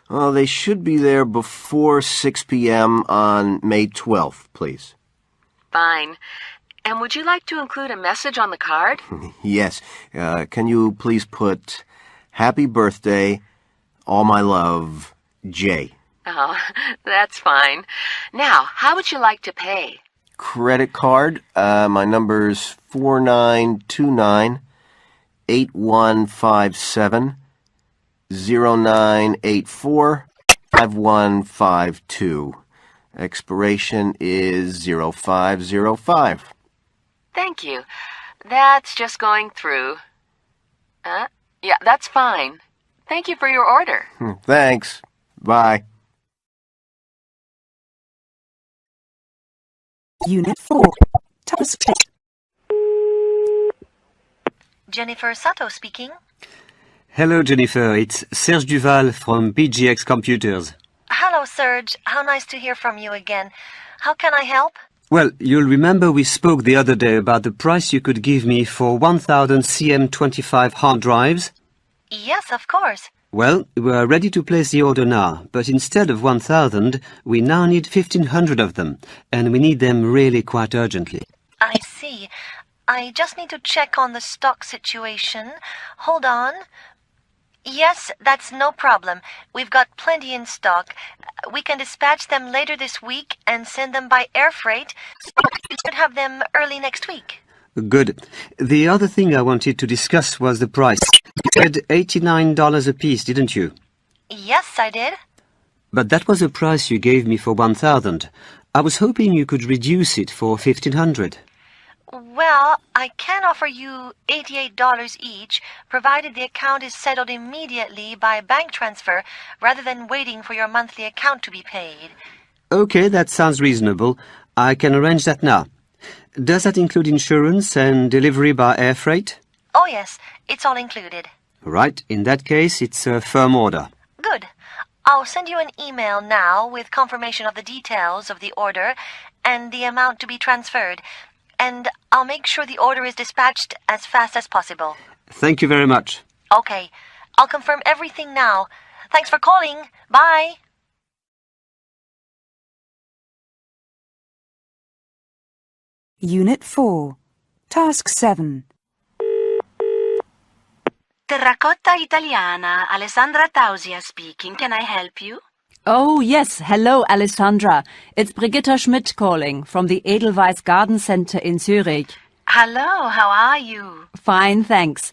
Speaker 6: Oh, they should be there before 6 p.m. on May 12th, please.
Speaker 17: Fine. And would you like to include a message on the card?
Speaker 6: Yes. Can you please put, Happy birthday, all my love, Jay.
Speaker 17: Oh, that's fine. Now, how would you like to pay?
Speaker 6: Credit card. My number's 4929-8157-0984. 5152. Expiration is 0505.
Speaker 17: Thank you. That's just going through. Yeah, that's fine. Thank you for your order.
Speaker 6: Thanks. Bye.
Speaker 1: Unit 4. Task 6.
Speaker 12: Jennifer Sato speaking.
Speaker 5: Hello, Jennifer. It's Serge Duval from BGX Computers.
Speaker 12: Hello, Serge. How nice to hear from you again. How can I help?
Speaker 5: Well, you'll remember we spoke the other day about the price you could give me for 1,000 CM25 hard drives.
Speaker 12: Yes, of course.
Speaker 5: Well, we're ready to place the order now, but instead of 1,000, we now need 1,500 of them, and we need them really quite urgently.
Speaker 12: I see. I just need to check on the stock situation. Hold on. Yes, that's no problem. We've got plenty in stock. We can dispatch them later this week and send them by air freight. We should have them early next week.
Speaker 5: Good. The other thing I wanted to discuss was the price. You said $89 a piece, didn't you?
Speaker 12: Yes, I did.
Speaker 5: But that was the price you gave me for 1,000. I was hoping you could reduce it for 1,500.
Speaker 12: Well, I can offer you $88 each, provided the account is settled immediately by bank transfer, rather than waiting for your monthly account to be paid.
Speaker 5: Okay, that sounds reasonable. I can arrange that now. Does that include insurance and delivery by air freight?
Speaker 12: Oh yes, it's all included.
Speaker 5: Right, in that case, it's a firm order.
Speaker 12: Good. I'll send you an email now with confirmation of the details of the order and the amount to be transferred. And I'll make sure the order is dispatched as fast as possible.
Speaker 5: Thank you very much.
Speaker 12: Okay. I'll confirm everything now. Thanks for calling. Bye.
Speaker 1: Unit 4. Task 7.
Speaker 14: Terracotta Italiana, Alessandra Tausia speaking. Can I help you?
Speaker 15: Oh, yes. Hello, Alessandra. It's Brigitta Schmidt calling from the Edelweiss Garden Center in Zurich.
Speaker 14: Hello, how are you?
Speaker 15: Fine, thanks.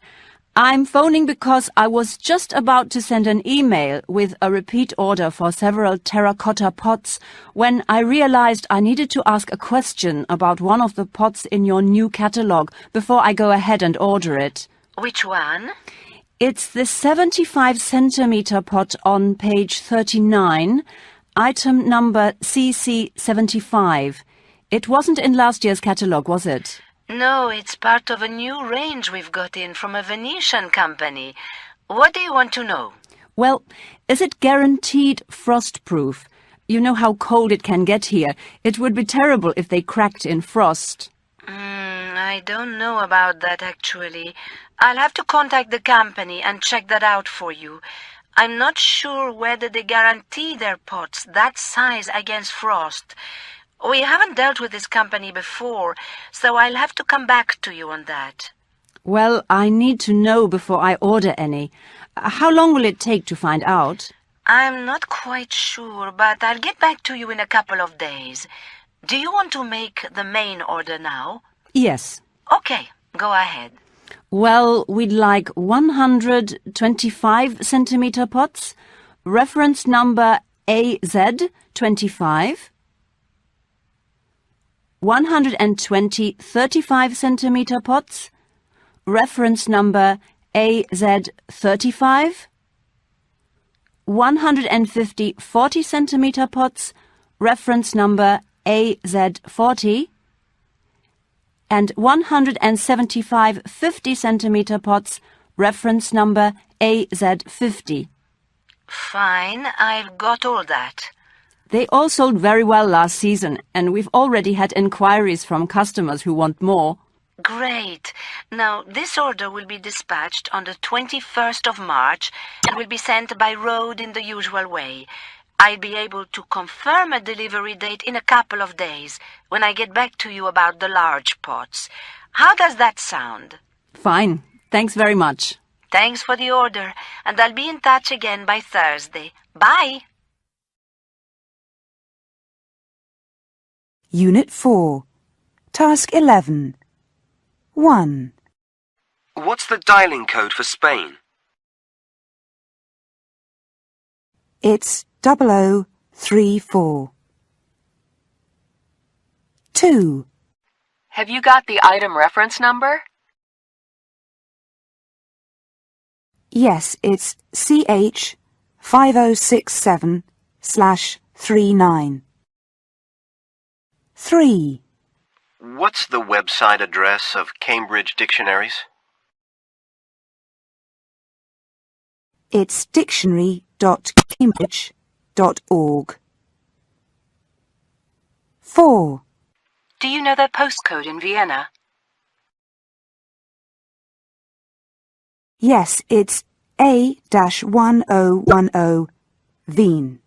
Speaker 15: I'm phoning because I was just about to send an email with a repeat order for several terracotta pots when I realized I needed to ask a question about one of the pots in your new catalogue before I go ahead and order it.
Speaker 14: Which one?
Speaker 15: It's the 75-centimeter pot on page 39, item number CC75. It wasn't in last year's catalogue, was it?
Speaker 14: No, it's part of a new range we've got in from a Venetian company. What do you want to know?
Speaker 15: Well, is it guaranteed frost-proof? You know how cold it can get here. It would be terrible if they cracked in frost.
Speaker 14: I don't know about that, actually. I'll have to contact the company and check that out for you. I'm not sure whether they guarantee their pots that size against frost. We haven't dealt with this company before, so I'll have to come back to you on that.
Speaker 15: Well, I need to know before I order any. How long will it take to find out?
Speaker 14: I'm not quite sure, but I'll get back to you in a couple of days. Do you want to make the main order now?
Speaker 15: Yes.
Speaker 14: Okay, go ahead.
Speaker 15: Well, we'd like 125-centimeter pots, reference number AZ25, 120 35-centimeter pots, reference number AZ35, 150 40-centimeter pots, reference number AZ40, and 175 50-centimeter pots, reference number AZ50.
Speaker 14: Fine, I've got all that.
Speaker 15: They all sold very well last season, and we've already had inquiries from customers who want more.
Speaker 14: Great. Now, this order will be dispatched on the 21st of March and will be sent by road in the usual way. I'll be able to confirm a delivery date in a couple of days when I get back to you about the large pots. How does that sound?
Speaker 15: Fine. Thanks very much.
Speaker 14: Thanks for the order, and I'll be in touch again by Thursday. Bye.
Speaker 1: Unit 4. Task 11. 1.
Speaker 18: What's the dialing code for Spain?
Speaker 1: It's 0034. 2.
Speaker 17: Have you got the item reference number?
Speaker 1: Yes, it's CH 5067/39. 3.
Speaker 6: What's the website address of Cambridge Dictionaries?
Speaker 1: It's dictionary.cambridge.org. 4.
Speaker 14: Do you know their postcode in Vienna?
Speaker 1: Yes, it's A-1010 Wien.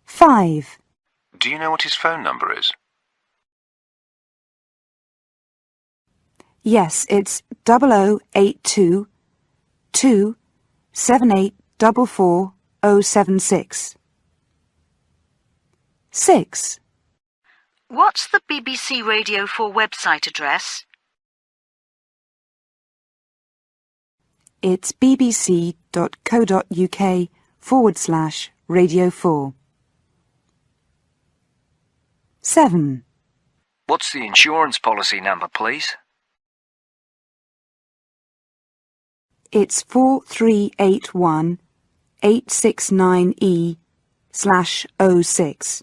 Speaker 1: 5.
Speaker 3: Do you know what his phone number is?
Speaker 1: Yes, it's 0082 278444076. 6.
Speaker 14: What's the BBC Radio 4 website address?
Speaker 1: It's bbc.co.uk/Radio 4. 7.
Speaker 10: What's the insurance policy number, please?
Speaker 1: It's 4381869E/06.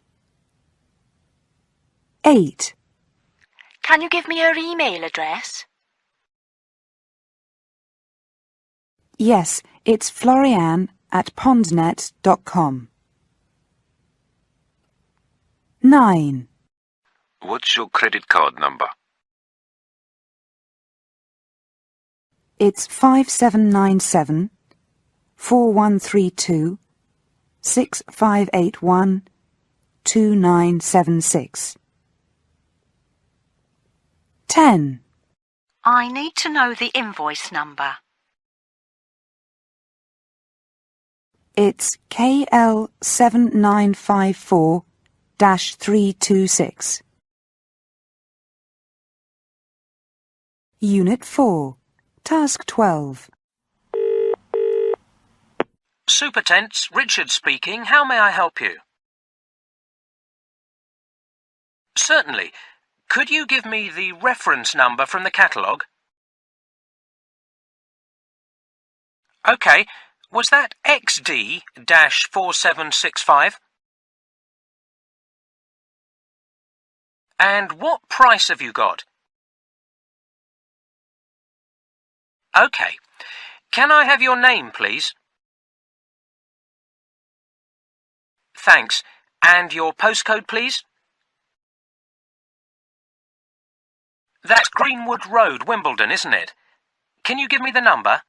Speaker 1: 8.
Speaker 14: Can you give me her email address?
Speaker 1: Yes, it's florian@pondnet.com. 9.
Speaker 3: What's your credit card number?
Speaker 1: It's 5797 4132 6581 2976. 10.
Speaker 14: I need to know the invoice number.
Speaker 1: It's KL7954-326. Unit 4, Task 12.
Speaker 11: Supertents, Richard speaking. How may I help you? Certainly. Could you give me the reference number from the catalogue? OK. Was that XD-4765? And what price have you got? OK. Can I have your name, please? Thanks. And your postcode, please? That's Greenwood Road, Wimbledon, isn't it? Can you give me the number?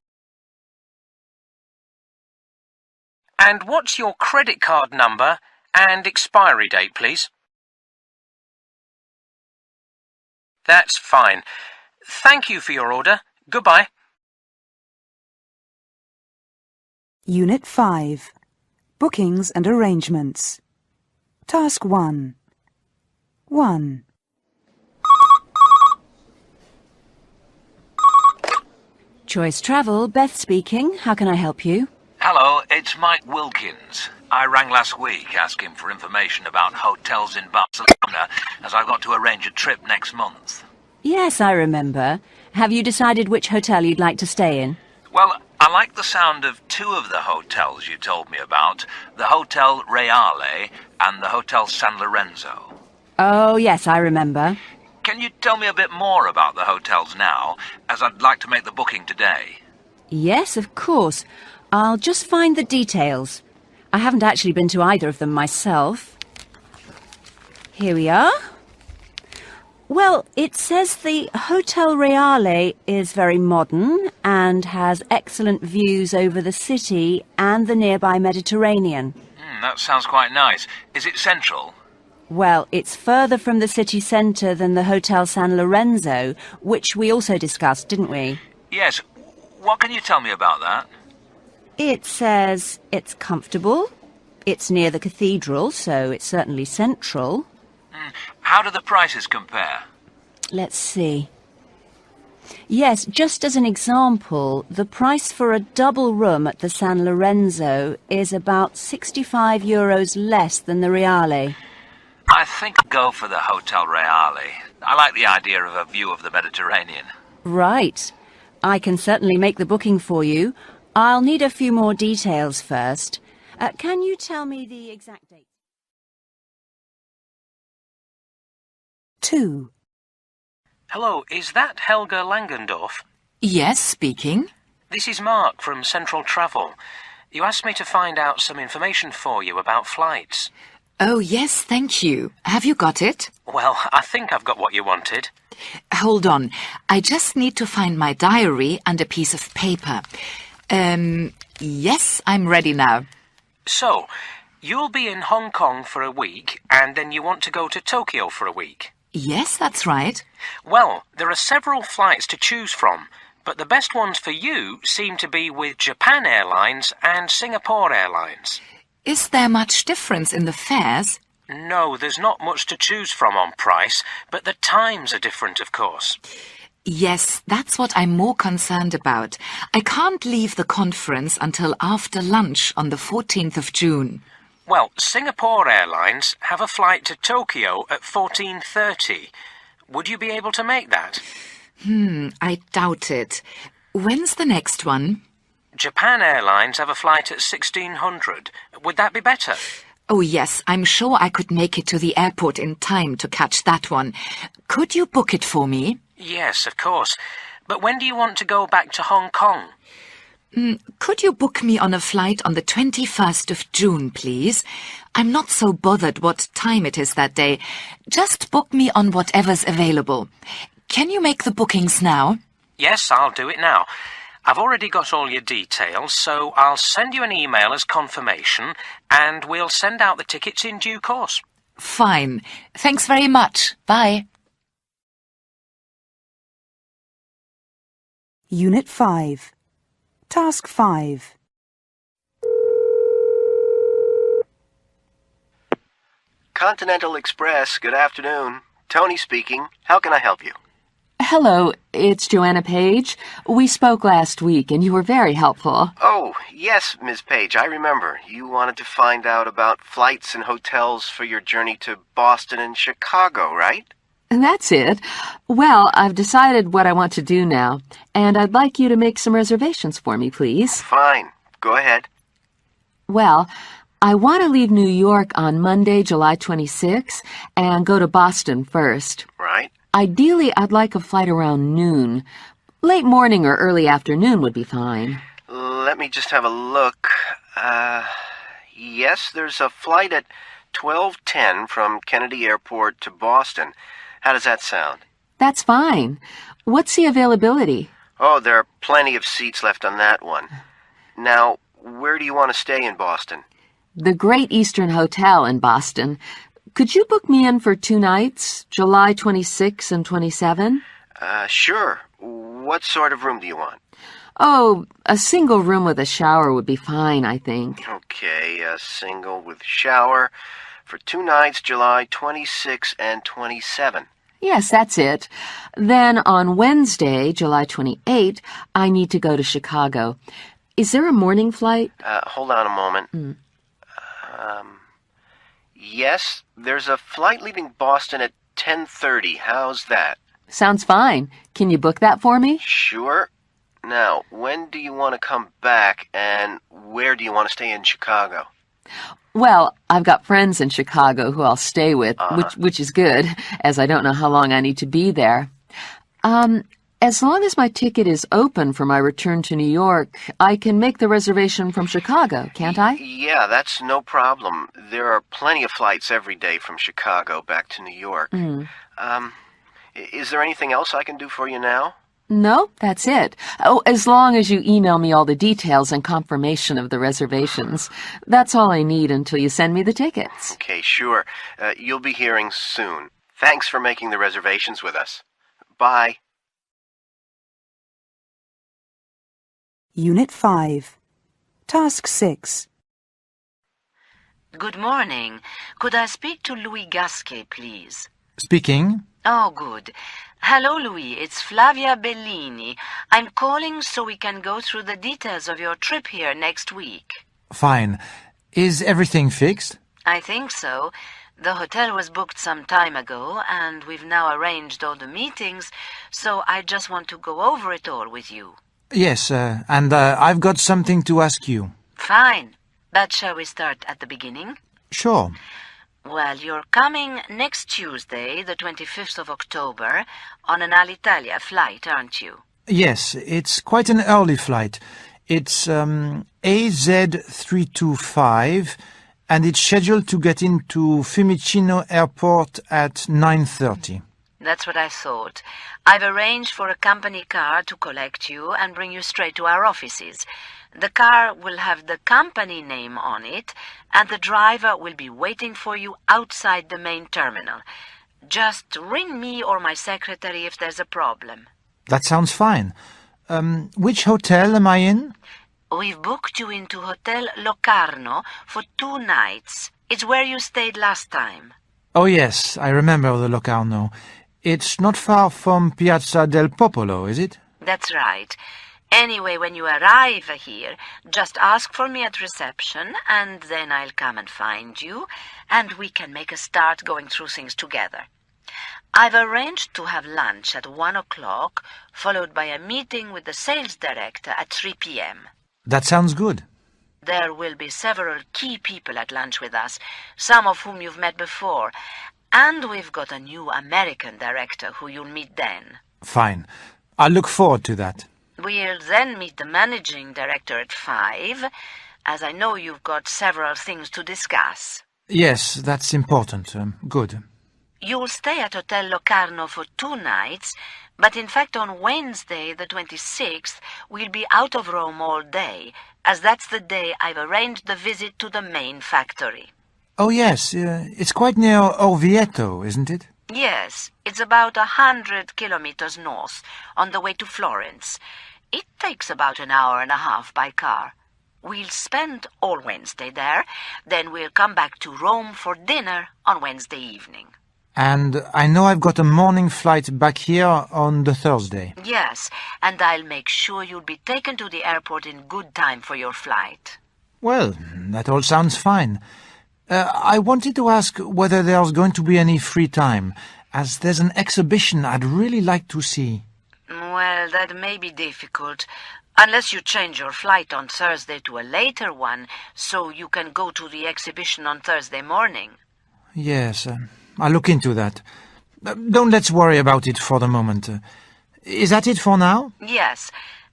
Speaker 11: And what's your credit card number and expiry date, please? That's fine. Thank you for your order. Goodbye.
Speaker 1: Unit 5, Bookings and Arrangements. Task 1. 1.
Speaker 15: Choice Travel, Beth speaking. How can I help you?
Speaker 8: Hello, it's Mike Wilkins. I rang last week asking for information about hotels in Barcelona, as I've got to arrange a trip next month.
Speaker 15: Yes, I remember. Have you decided which hotel you'd like to stay in?
Speaker 8: Well, I like the sound of two of the hotels you told me about, the Hotel Reale and the Hotel San Lorenzo.
Speaker 15: Oh, yes, I remember.
Speaker 8: Can you tell me a bit more about the hotels now, as I'd like to make the booking today?
Speaker 15: Yes, of course. I'll just find the details. I haven't actually been to either of them myself. Here we are. Well, it says the Hotel Reale is very modern and has excellent views over the city and the nearby Mediterranean.
Speaker 8: That sounds quite nice. Is it central?
Speaker 15: Well, it's further from the city centre than the Hotel San Lorenzo, which we also discussed, didn't we?
Speaker 8: Yes. What can you tell me about that?
Speaker 15: It says it's comfortable, it's near the cathedral, so it's certainly central.
Speaker 8: How do the prices compare?
Speaker 15: Let's see. Yes, just as an example, the price for a double room at the San Lorenzo is about €65 less than the Reale.
Speaker 8: I think I'll go for the Hotel Reale. I like the idea of a view of the Mediterranean.
Speaker 15: Right. I can certainly make the booking for you. I'll need a few more details first. Can you tell me the exact date?
Speaker 1: 2.
Speaker 11: Hello, is that Helga Langendorf?
Speaker 13: Yes, speaking.
Speaker 11: This is Mark from Central Travel. You asked me to find out some information for you about flights.
Speaker 13: Oh, yes, thank you. Have you got it?
Speaker 11: Well, I think I've got what you wanted.
Speaker 13: Hold on. I just need to find my diary and a piece of paper. Yes, I'm ready now.
Speaker 11: So, you'll be in Hong Kong for a week, and then you want to go to Tokyo for a week?
Speaker 13: Yes, that's right.
Speaker 11: Well, there are several flights to choose from, but the best ones for you seem to be with Japan Airlines and Singapore Airlines.
Speaker 13: Is there much difference in the fares?
Speaker 11: No, there's not much to choose from on price, but the times are different, of course.
Speaker 13: Yes, that's what I'm more concerned about. I can't leave the conference until after lunch on the 14th of June.
Speaker 11: Well, Singapore Airlines have a flight to Tokyo at 14:30. Would you be able to make that?
Speaker 13: I doubt it. When's the next one?
Speaker 11: Japan Airlines have a flight at 1600. Would that be better?
Speaker 13: Oh, yes, I'm sure I could make it to the airport in time to catch that one. Could you book it for me?
Speaker 11: Yes, of course. But when do you want to go back to Hong Kong?
Speaker 13: Could you book me on a flight on the 21st of June, please? I'm not so bothered what time it is that day. Just book me on whatever's available. Can you make the bookings now?
Speaker 11: Yes, I'll do it now. I've already got all your details, so I'll send you an email as confirmation, and we'll send out the tickets in due course.
Speaker 13: Fine. Thanks very much. Bye.
Speaker 1: Unit 5. Task 5.
Speaker 6: Continental Express, good afternoon. Tony speaking. How can I help you?
Speaker 20: Hello, it's Joanna Page. We spoke last week and you were very helpful.
Speaker 6: Oh, yes, Ms. Page, I remember. You wanted to find out about flights and hotels for your journey to Boston and Chicago, right?
Speaker 20: That's it. Well, I've decided what I want to do now, and I'd like you to make some reservations for me, please.
Speaker 6: Fine. Go ahead.
Speaker 20: Well, I want to leave New York on Monday, July 26, and go to Boston first.
Speaker 6: Right.
Speaker 20: Ideally, I'd like a flight around noon. Late morning or early afternoon would be fine.
Speaker 6: Let me just have a look. Yes, there's a flight at 12:10 from Kennedy Airport to Boston. How does that sound?
Speaker 20: That's fine. What's the availability?
Speaker 6: Oh, there are plenty of seats left on that one. Now, where do you want to stay in Boston?
Speaker 20: The Great Eastern Hotel in Boston. Could you book me in for 2 nights, July 26 and 27?
Speaker 6: Sure. What sort of room do you want?
Speaker 20: Oh, a single room with a shower would be fine, I think.
Speaker 6: Okay, a single with shower for 2 nights, July 26 and 27.
Speaker 20: Yes, that's it. Then on Wednesday, July 28, I need to go to Chicago. Is there a morning flight?
Speaker 6: Hold on a moment. Yes, there's a flight leaving Boston at 10:30. How's that?
Speaker 20: Sounds fine. Can you book that for me?
Speaker 6: Sure. Now, when do you want to come back, and where do you want to stay in Chicago?
Speaker 20: Well, I've got friends in Chicago who I'll stay with, which is good, as I don't know how long I need to be there. As long as my ticket is open for my return to New York, I can make the reservation from Chicago, can't I?
Speaker 6: Yeah, that's no problem. There are plenty of flights every day from Chicago back to New York. Is there anything else I can do for you now?
Speaker 20: No, that's it. Oh, as long as you email me all the details and confirmation of the reservations. That's all I need until you send me the tickets.
Speaker 6: Okay, sure. You'll be hearing soon. Thanks for making the reservations with us. Bye.
Speaker 1: Unit 5. Task 6.
Speaker 14: Good morning. Could I speak to Louis Gasquet, please?
Speaker 21: Speaking.
Speaker 14: Oh, good. Hello, Louis. It's Flavia Bellini. I'm calling so we can go through the details of your trip here next week.
Speaker 9: Fine. Is everything fixed?
Speaker 14: I think so. The hotel was booked some time ago, and we've now arranged all the meetings, so I just want to go over it all with you.
Speaker 9: Yes, and I've got something to ask you.
Speaker 14: Fine. But shall we start at the beginning?
Speaker 9: Sure.
Speaker 14: Well, you're coming next Tuesday, the 25th of October, on an Alitalia flight, aren't you?
Speaker 9: Yes, it's quite an early flight. It's AZ325, and it's scheduled to get into Fiumicino Airport at 9:30.
Speaker 14: That's what I thought. I've arranged for a company car to collect you and bring you straight to our offices. The car will have the company name on it, and the driver will be waiting for you outside the main terminal. Just ring me or my secretary if there's a problem.
Speaker 9: That sounds fine. Which hotel am I in?
Speaker 14: We've booked you into Hotel Locarno for 2 nights. It's where you stayed last time.
Speaker 9: Oh, yes, I remember the Locarno. It's not far from Piazza del Popolo, is it?
Speaker 14: That's right. Anyway, when you arrive here, just ask for me at reception, and then I'll come and find you, and we can make a start going through things together. I've arranged to have lunch at 1 o'clock, followed by a meeting with the sales director at 3 p.m.
Speaker 9: That sounds good.
Speaker 14: There will be several key people at lunch with us, some of whom you've met before, and we've got a new American director who you'll meet then.
Speaker 9: Fine. I look forward to that.
Speaker 14: We'll then meet the managing director at 5, as I know you've got several things to discuss.
Speaker 9: Yes, that's important. Good.
Speaker 14: You'll stay at Hotel Locarno for 2 nights, but in fact on Wednesday, the 26th, we'll be out of Rome all day, as that's the day I've arranged the visit to the main factory.
Speaker 9: Oh, yes, it's quite near Orvieto, isn't it?
Speaker 14: Yes, it's about 100 kilometers north, on the way to Florence. It takes about an hour and a half by car. We'll spend all Wednesday there, then we'll come back to Rome for dinner on Wednesday evening.
Speaker 9: And I know I've got a morning flight back here on the Thursday.
Speaker 14: Yes, and I'll make sure you'll be taken to the airport in good time for your flight.
Speaker 9: Well, that all sounds fine. I wanted to ask whether there's going to be any free time, as there's an exhibition I'd really like to see.
Speaker 14: Well, that may be difficult, unless you change your flight on Thursday to a later one, so you can go to the exhibition on Thursday morning.
Speaker 9: Yes, I'll look into that. Don't let's worry about it for the moment. Is that it for now?
Speaker 14: Yes.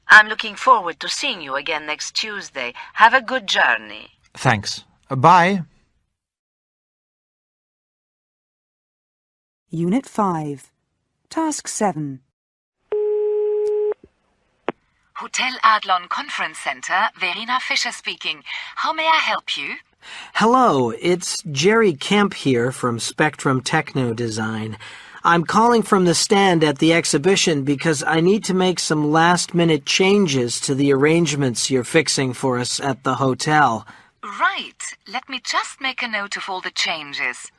Speaker 14: I'm looking forward to seeing you again next Tuesday. Have a good journey.
Speaker 9: Thanks. Bye.
Speaker 1: Unit 5. Task 7.
Speaker 13: Hotel Adlon Conference Center, Verena Fischer speaking. How may I help you?
Speaker 16: Hello, it's Jerry Kemp here from Spectrum Techno Design. I'm calling from the stand at the exhibition because I need to make some last-minute changes to the arrangements you're fixing for us at the hotel.
Speaker 13: Right. Let me just make a note of all the changes.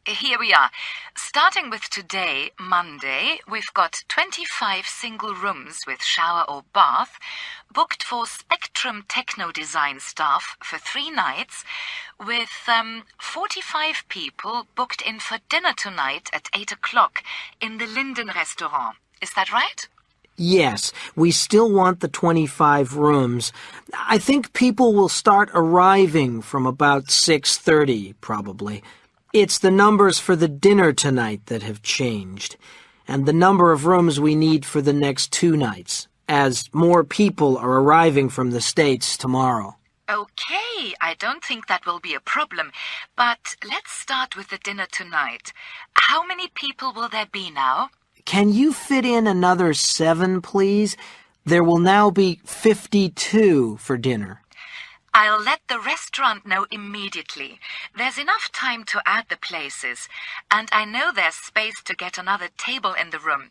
Speaker 13: Here we are. Starting with today, Monday, we've got 25 single rooms with shower or bath, booked for Spectrum Techno Design staff for 3 nights, with 45 people booked in for dinner tonight at 8 o'clock in the Linden restaurant. Is that right?
Speaker 16: Yes, we still want the 25 rooms. I think people will start arriving from about 6:30, probably. It's the numbers for the dinner tonight that have changed, and the number of rooms we need for the next 2 nights, as more people are arriving from the States tomorrow.
Speaker 13: Okay, I don't think that will be a problem, but let's start with the dinner tonight. How many people will there be now?
Speaker 16: Can you fit in another 7, please? There will now be 52 for dinner.
Speaker 13: I'll let the restaurant know immediately. There's enough time to add the places, and I know there's space to get another table in the room.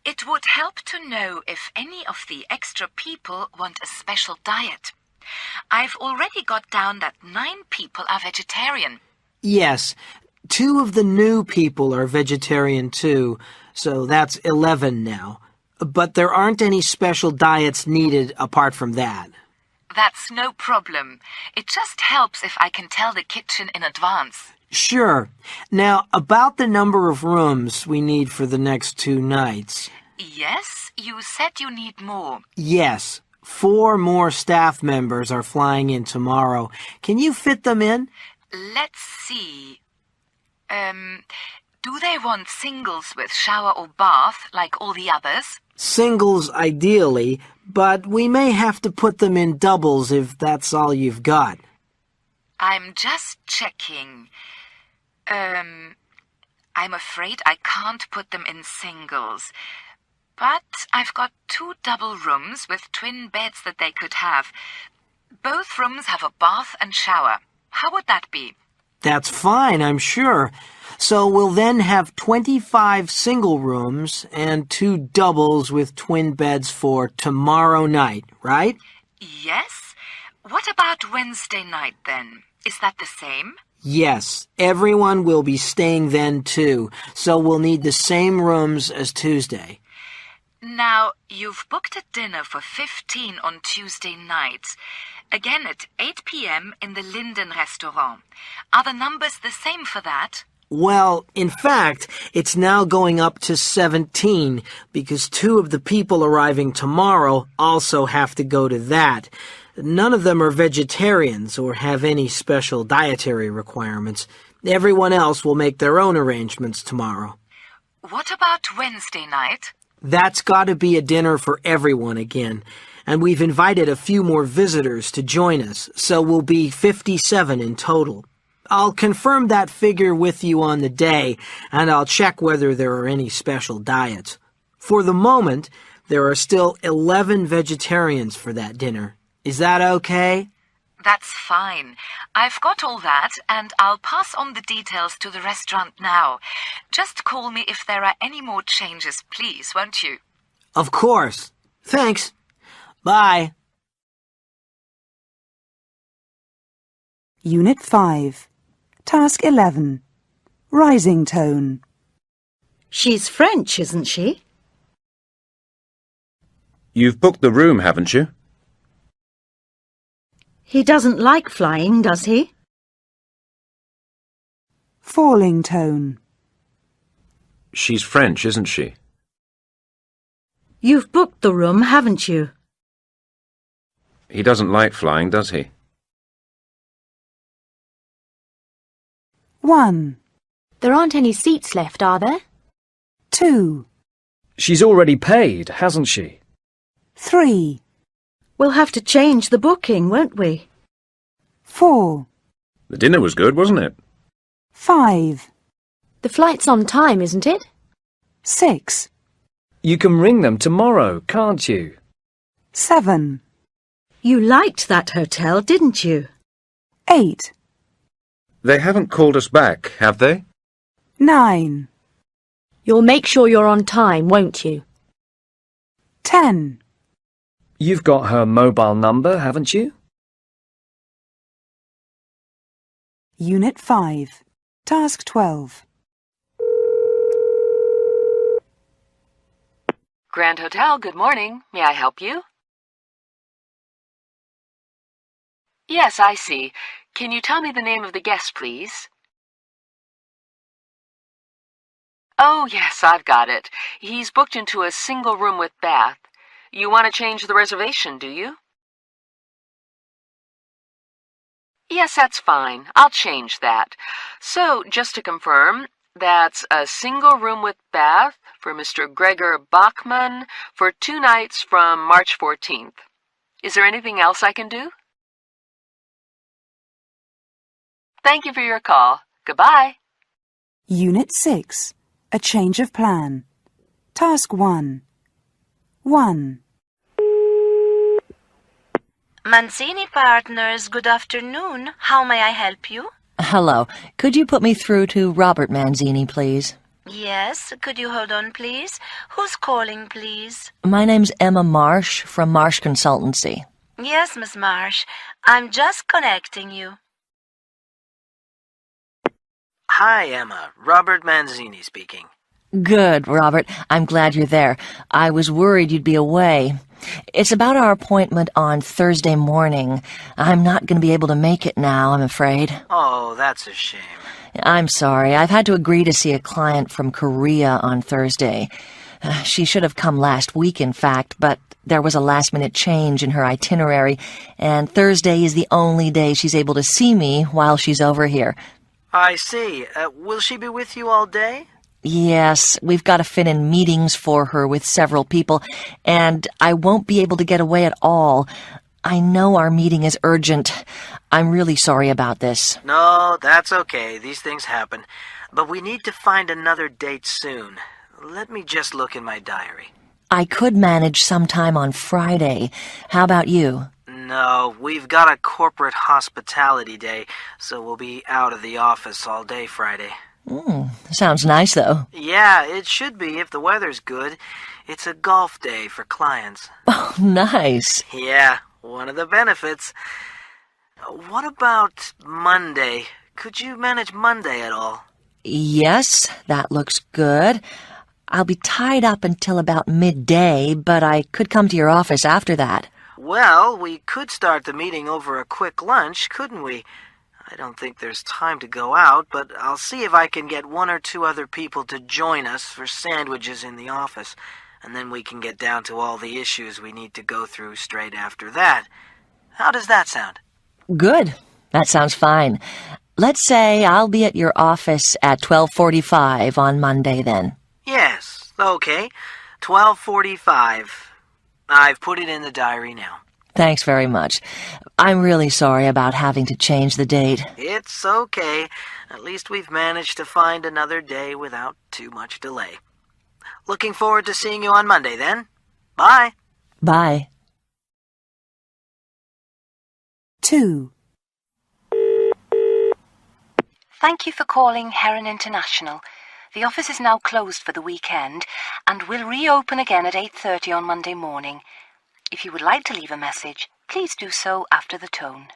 Speaker 13: It would help to know if any of the extra people want a special diet. I've already got down that 9 people are vegetarian.
Speaker 16: Yes, 2 of the new people are vegetarian too, so that's 11 now. But there aren't any special diets needed apart from that.
Speaker 13: That's no problem. It just helps if I can tell the kitchen in advance.
Speaker 16: Sure. Now, about the number of rooms we need for the next 2 nights.
Speaker 13: Yes, you said you need more.
Speaker 16: Yes. 4 more staff members are flying in tomorrow. Can you fit them in?
Speaker 13: Let's see. Do they want singles with shower or bath, like all the others?
Speaker 16: Singles, ideally, but we may have to put them in doubles if that's all you've got.
Speaker 13: I'm just checking. I'm afraid I can't put them in singles. But I've got 2 double rooms with twin beds that they could have. Both rooms have a bath and shower. How would that be?
Speaker 16: That's fine, I'm sure. So we'll then have 25 single rooms and 2 doubles with twin beds for tomorrow night, right?
Speaker 13: Yes. What about Wednesday night, then? Is that the same?
Speaker 16: Yes. Everyone will be staying then, too, so we'll need the same rooms as Tuesday.
Speaker 13: Now, you've booked a dinner for 15 on Tuesday night. Again at 8 p.m. in the Linden restaurant. Are the numbers the same for that?
Speaker 16: Well, in fact, it's now going up to 17 because 2 of the people arriving tomorrow also have to go to that. None of them are vegetarians or have any special dietary requirements. Everyone else will make their own arrangements tomorrow.
Speaker 13: What about Wednesday night?
Speaker 16: That's got to be a dinner for everyone again. And we've invited a few more visitors to join us, so we'll be 57 in total. I'll confirm that figure with you on the day, and I'll check whether there are any special diets. For the moment, there are still 11 vegetarians for that dinner. Is that okay?
Speaker 13: That's fine. I've got all that, and I'll pass on the details to the restaurant now. Just call me if there are any more changes, please, won't you?
Speaker 16: Of course. Thanks. Bye.
Speaker 1: Unit 5. Task 11. Rising tone.
Speaker 21: She's French, isn't she?
Speaker 3: You've booked the room, haven't you?
Speaker 21: He doesn't like flying, does he?
Speaker 1: Falling tone.
Speaker 3: She's French, isn't she?
Speaker 21: You've booked the room, haven't you?
Speaker 3: He doesn't like flying, does he?
Speaker 1: 1.
Speaker 22: There aren't any seats left, are there?
Speaker 1: 2.
Speaker 23: She's already paid, hasn't she?
Speaker 1: 3.
Speaker 21: We'll have to change the booking, won't we?
Speaker 1: 4.
Speaker 3: The dinner was good, wasn't it?
Speaker 1: 5.
Speaker 22: The flight's on time, isn't it?
Speaker 1: 6.
Speaker 23: You can ring them tomorrow, can't you?
Speaker 1: 7.
Speaker 21: You liked that hotel, didn't you?
Speaker 1: 8.
Speaker 3: They haven't called us back, have they?
Speaker 1: 9.
Speaker 22: You'll make sure you're on time, won't you?
Speaker 1: 10.
Speaker 23: You've got her mobile number, haven't you?
Speaker 1: Unit 5. Task 12.
Speaker 17: Grand Hotel, good morning. May I help you? Yes, I see. Can you tell me the name of the guest, please? Oh, yes, I've got it. He's booked into a single room with bath. You want to change the reservation, do you? Yes, that's fine. I'll change that. So, just to confirm, that's a single room with bath for Mr. Gregor Bachmann for 2 nights from March 14th. Is there anything else I can do? Thank you for your call. Goodbye.
Speaker 1: Unit 6. A change of plan. Task 1. 1.
Speaker 14: Manzini Partners, good afternoon. How may I help you?
Speaker 12: Hello. Could you put me through to Robert Manzini, please?
Speaker 14: Yes, could you hold on, please? Who's calling, please?
Speaker 12: My name's Emma Marsh from Marsh Consultancy.
Speaker 14: Yes, Miss Marsh. I'm just connecting you.
Speaker 16: Hi, Emma. Robert Manzini speaking.
Speaker 12: Good, Robert. I'm glad you're there. I was worried you'd be away. It's about our appointment on Thursday morning. I'm not going to be able to make it now, I'm afraid.
Speaker 16: Oh, that's a shame.
Speaker 12: I'm sorry. I've had to agree to see a client from Korea on Thursday. She should have come last week, in fact, but there was a last-minute change in her itinerary, and Thursday is the only day she's able to see me while she's over here.
Speaker 16: I see. Will she be with you all day?
Speaker 12: Yes, we've got to fit in meetings for her with several people, and I won't be able to get away at all. I know our meeting is urgent. I'm really sorry about this.
Speaker 16: No, that's okay. These things happen. But we need to find another date soon. Let me just look in my diary.
Speaker 12: I could manage sometime on Friday. How about you?
Speaker 16: No, we've got a corporate hospitality day, so we'll be out of the office all day Friday.
Speaker 12: Sounds nice, though.
Speaker 16: Yeah, it should be if the weather's good. It's a golf day for clients.
Speaker 12: Oh, nice.
Speaker 16: Yeah, one of the benefits. What about Monday? Could you manage Monday at all?
Speaker 12: Yes, that looks good. I'll be tied up until about midday, but I could come to your office after that.
Speaker 16: Well, we could start the meeting over a quick lunch, couldn't we? I don't think there's time to go out, but I'll see if I can get one or two other people to join us for sandwiches in the office, and then we can get down to all the issues we need to go through straight after that. How does that sound?
Speaker 12: Good. That sounds fine. Let's say I'll be at your office at 12:45 on Monday, then.
Speaker 16: Yes, okay. 12:45. I've put it in the diary now.
Speaker 12: Thanks very much. I'm really sorry about having to change the date.
Speaker 16: It's okay. At least we've managed to find another day without too much delay. Looking forward to seeing you on Monday, then. Bye.
Speaker 12: Bye.
Speaker 1: 2.
Speaker 7: Thank you for calling Heron International. The office is now closed for the weekend and will reopen again at 8:30 on Monday morning. If you would like to leave a message, please do so after the tone.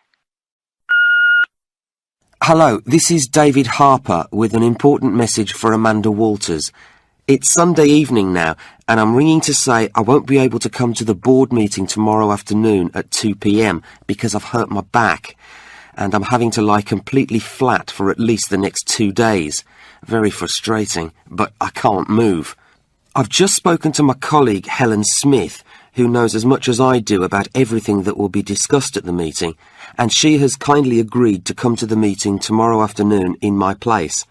Speaker 18: Hello, this is David Harper with an important message for Amanda Walters. It's Sunday evening now, and I'm ringing to say I won't be able to come to the board meeting tomorrow afternoon at 2 p.m. because I've hurt my back, and I'm having to lie completely flat for at least the next 2 days. Very frustrating, but I can't move. I've just spoken to my colleague Helen Smith, who knows as much as I do about everything that will be discussed at the meeting, and she has kindly agreed to come to the meeting tomorrow afternoon in my place.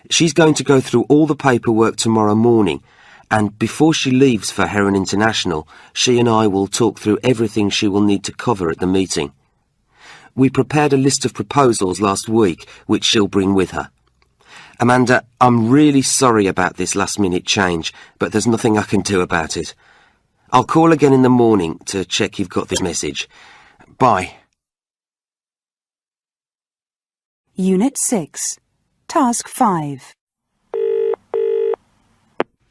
Speaker 18: She's going to go through all the paperwork tomorrow morning, and before she leaves for Heron International, she and I will talk through everything she will need to cover at the meeting. We prepared a list of proposals last week, which she'll bring with her. Amanda, I'm really sorry about this last-minute change, but there's nothing I can do about it. I'll call again in the morning to check you've got this message. Bye.
Speaker 1: Unit 6. Task 5.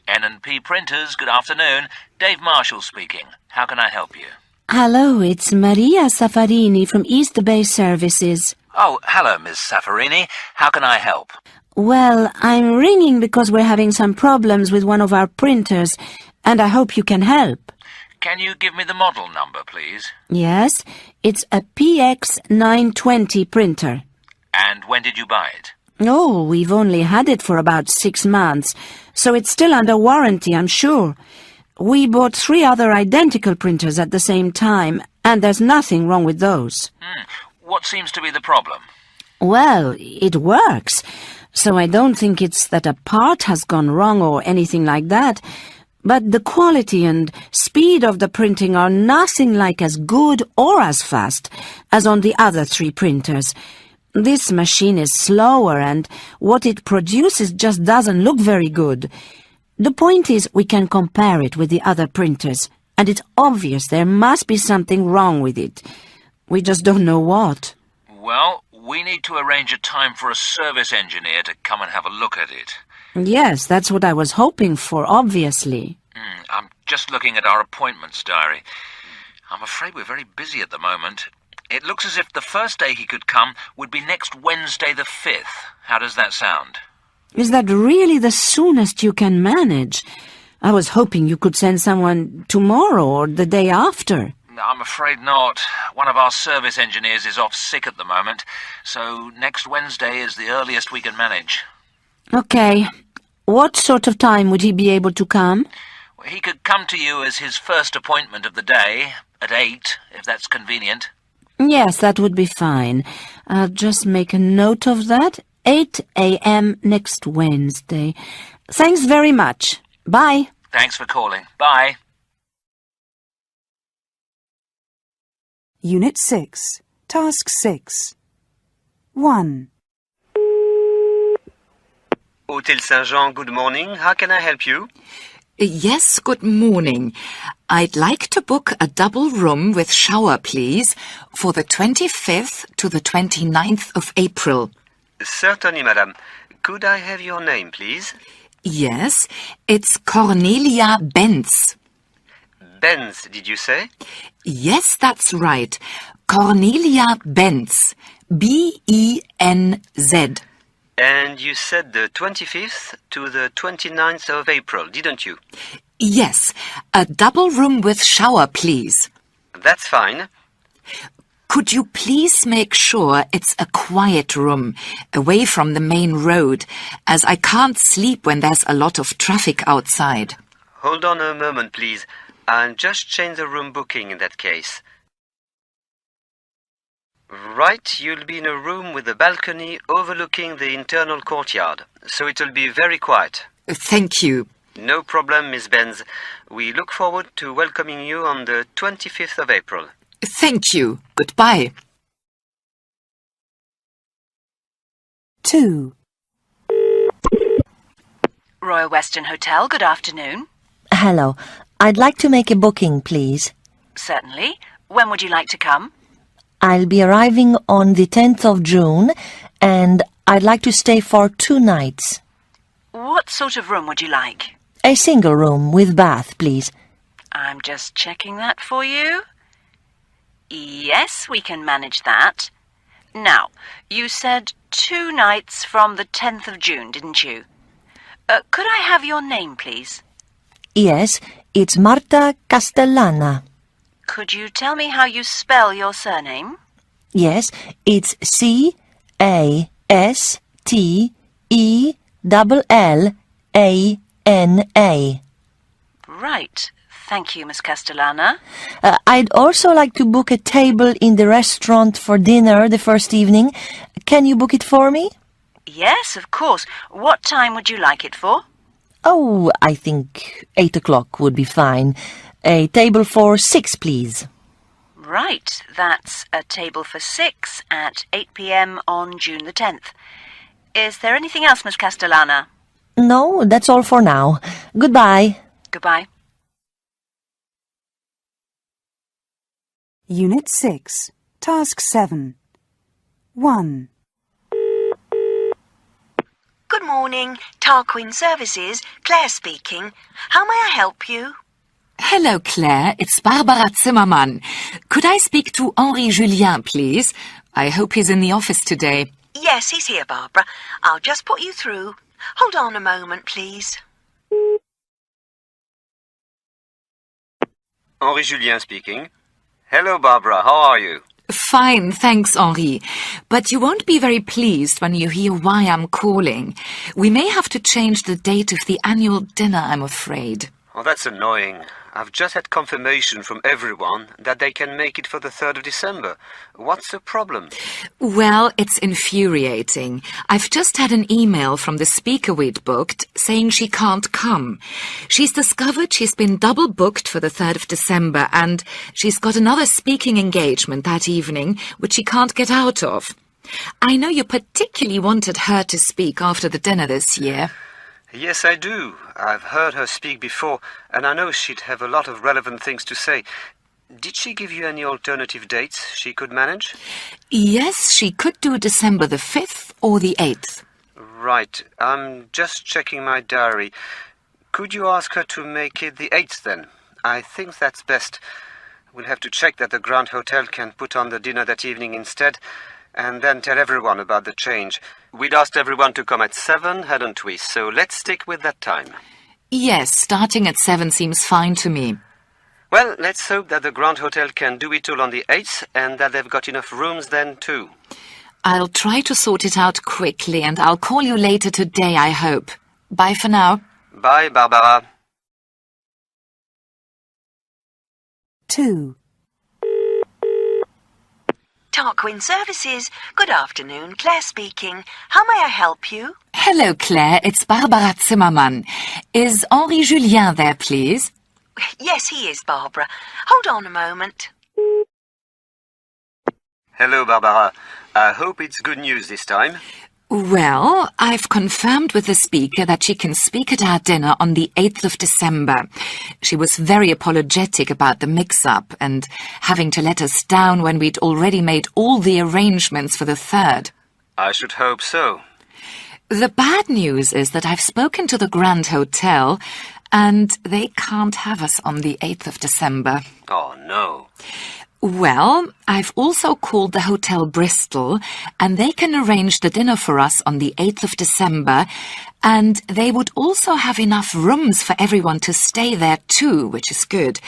Speaker 8: N&P Printers, good afternoon. Dave Marshall speaking. How can I help you?
Speaker 21: Hello, it's Maria Safarini from East Bay Services.
Speaker 8: Oh, hello, Miss Safarini. How can I help?
Speaker 21: Well, I'm ringing because we're having some problems with one of our printers, and I hope you can help.
Speaker 8: Can you give me the model number, please?
Speaker 21: Yes, it's a PX920 printer.
Speaker 8: And when did you buy it?
Speaker 21: Oh, we've only had it for about 6 months, so it's still under warranty, I'm sure. We bought 3 other identical printers at the same time, and there's nothing wrong with those.
Speaker 8: What seems to be the problem?
Speaker 21: Well, it works, so I don't think it's that a part has gone wrong or anything like that. But the quality and speed of the printing are nothing like as good or as fast as on the other 3 printers. This machine is slower, and what it produces just doesn't look very good. The point is we can compare it with the other printers, and it's obvious there must be something wrong with it. We just don't know what.
Speaker 8: Well, we need to arrange a time for a service engineer to come and have a look at it.
Speaker 21: Yes, that's what I was hoping for, obviously.
Speaker 8: I'm just looking at our appointments diary. I'm afraid we're very busy at the moment. It looks as if the first day he could come would be next Wednesday the 5th. How does that sound?
Speaker 21: Is that really the soonest you can manage? I was hoping you could send someone tomorrow or the day after.
Speaker 8: I'm afraid not. One of our service engineers is off sick at the moment, so next Wednesday is the earliest we can manage.
Speaker 21: Okay. What sort of time would he be able to come?
Speaker 8: He could come to you as his first appointment of the day, at 8, if that's convenient.
Speaker 21: Yes, that would be fine. I'll just make a note of that. 8 a.m. next Wednesday. Thanks very much. Bye.
Speaker 8: Thanks for calling. Bye.
Speaker 1: Unit 6, Task 6. 1.
Speaker 5: Hôtel Saint-Jean, good morning. How can I help you?
Speaker 13: Yes, good morning. I'd like to book a double room with shower, please, for the 25th to the 29th of April.
Speaker 5: Certainly, madam. Could I have your name, please?
Speaker 13: Yes, it's Cornelia Benz.
Speaker 5: Benz, did you say?
Speaker 13: Yes, that's right. Cornelia Benz. B-E-N-Z.
Speaker 5: And you said the 25th to the 29th of April, didn't you?
Speaker 13: Yes, a double room with shower, please.
Speaker 5: That's fine.
Speaker 13: Could you please make sure it's a quiet room, away from the main road, as I can't sleep when there's a lot of traffic outside?
Speaker 5: Hold on a moment, please. I'll just change the room booking in that case. Right, you'll be in a room with a balcony overlooking the internal courtyard, so it'll be very quiet.
Speaker 13: Thank you.
Speaker 5: No problem, Miss Benz. We look forward to welcoming you on the 25th of April.
Speaker 13: Thank you. Goodbye.
Speaker 1: 2.
Speaker 2: Royal Western Hotel, good afternoon.
Speaker 4: Hello. I'd like to make a booking, please.
Speaker 2: Certainly. When would you like to come?
Speaker 4: I'll be arriving on the 10th of June, and I'd like to stay for 2 nights.
Speaker 2: What sort of room would you like?
Speaker 4: A single room with bath, please.
Speaker 2: I'm just checking that for you. Yes, we can manage that. Now, you said 2 nights from the 10th of June, didn't you? Could I have your name, please?
Speaker 4: Yes, it's Marta Castellana.
Speaker 2: Could you tell me how you spell your surname?
Speaker 4: Yes, it's Castellana.
Speaker 2: Right. Thank you, Miss Castellana.
Speaker 4: I'd also like to book a table in the restaurant for dinner the first evening. Can you book it for me?
Speaker 2: Yes, of course. What time would you like it for?
Speaker 4: Oh, I think 8 o'clock would be fine. A table for 6, please.
Speaker 2: Right. That's a table for 6 at 8 p.m. on June the 10th. Is there anything else, Miss Castellana?
Speaker 4: No, that's all for now. Goodbye.
Speaker 2: Goodbye.
Speaker 1: Unit 6, Task 7. 1.
Speaker 14: Good morning. Tarquin Services. Claire speaking. How may I help you?
Speaker 13: Hello, Claire. It's Barbara Zimmermann. Could I speak to Henri Julien, please? I hope he's in the office today.
Speaker 14: Yes, he's here, Barbara. I'll just put you through. Hold on a moment, please.
Speaker 5: Henri Julien speaking. Hello, Barbara. How are you?
Speaker 13: Fine, thanks, Henri. But you won't be very pleased when you hear why I'm calling. We may have to change the date of the annual dinner, I'm afraid.
Speaker 5: Oh, that's annoying. I've just had confirmation from everyone that they can make it for the 3rd of December. What's the problem?
Speaker 13: Well, it's infuriating. I've just had an email from the speaker we'd booked saying she can't come. She's discovered she's been double booked for the 3rd of December and she's got another speaking engagement that evening which she can't get out of. I know you particularly wanted her to speak after the dinner this year.
Speaker 5: Yes, I do. I've heard her speak before, and I know she'd have a lot of relevant things to say. Did she give you any alternative dates she could manage?
Speaker 13: Yes, she could do December the 5th or the 8th.
Speaker 5: Right. I'm just checking my diary. Could you ask her to make it the 8th then? I think that's best. We'll have to check that the Grand Hotel can put on the dinner that evening instead, and then tell everyone about the change. We'd asked everyone to come at 7, hadn't we? So let's stick with that time.
Speaker 13: Yes, starting at 7 seems fine to me.
Speaker 5: Well, let's hope that the Grand Hotel can do it all on the 8th, and that they've got enough rooms then too.
Speaker 13: I'll try to sort it out quickly, and I'll call you later today, I hope. Bye for now.
Speaker 5: Bye, Barbara.
Speaker 1: 2.
Speaker 10: Tarquin Services. Good afternoon, Claire speaking. How may I help you?
Speaker 13: Hello, Claire. It's Barbara Zimmermann. Is Henri Julien there, please?
Speaker 10: Yes, he is, Barbara. Hold on a moment.
Speaker 5: Hello, Barbara. I hope it's good news this time.
Speaker 13: Well, I've confirmed with the speaker that she can speak at our dinner on the 8th of December. She was very apologetic about the mix-up and having to let us down when we'd already made all the arrangements for the 3rd.
Speaker 5: I should hope so.
Speaker 13: The bad news is that I've spoken to the Grand Hotel and they can't have us on the 8th of December.
Speaker 5: Oh, no.
Speaker 13: Well, I've also called the Hotel Bristol, and they can arrange the dinner for us on the 8th of December, and they would also have enough rooms for everyone to stay there too, which is good.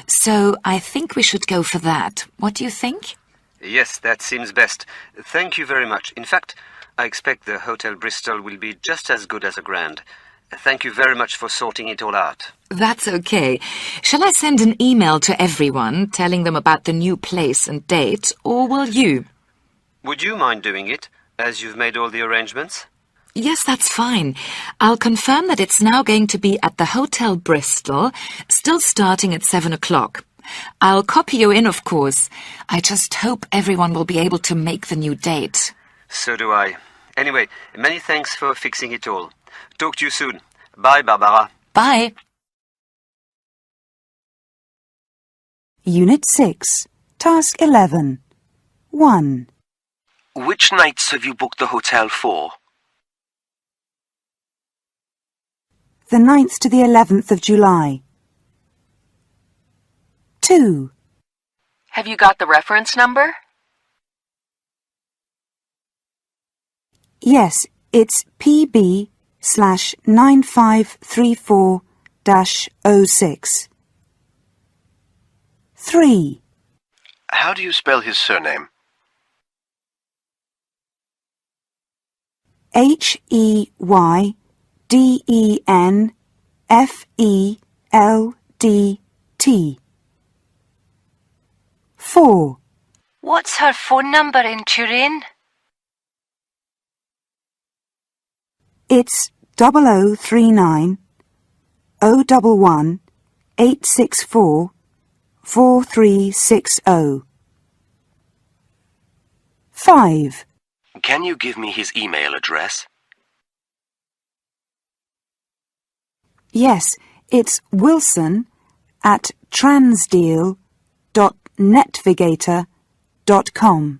Speaker 13: So I think we should go for that. What do you think?
Speaker 5: Yes, that seems best. Thank you very much. In fact, I expect the Hotel Bristol will be just as good as a Grand. Thank you very much for sorting it all out.
Speaker 13: That's okay. Shall I send an email to everyone telling them about the new place and date, or will you?
Speaker 5: Would you mind doing it, as you've made all the arrangements?
Speaker 13: Yes, that's fine. I'll confirm that it's now going to be at the Hotel Bristol, still starting at 7 o'clock. I'll copy you in, of course. I just hope everyone will be able to make the new date.
Speaker 5: So do I. Anyway, many thanks for fixing it all. Talk to you soon. Bye, Barbara.
Speaker 13: Bye.
Speaker 1: Unit 6, Task 11. 1.
Speaker 15: Which nights have you booked the hotel for?
Speaker 1: The 9th to the 11th of July. 2.
Speaker 17: Have you got the reference number?
Speaker 1: Yes, it's PB/9534-06. 3.
Speaker 6: How do you spell his surname?
Speaker 1: HEYDENFELDT. 4.
Speaker 14: What's her phone number in Turin?
Speaker 1: It's 0039 011 864 4360. 5.
Speaker 15: Can you give me his email address?
Speaker 1: Yes, it's wilson@transdeal.netvigator.com.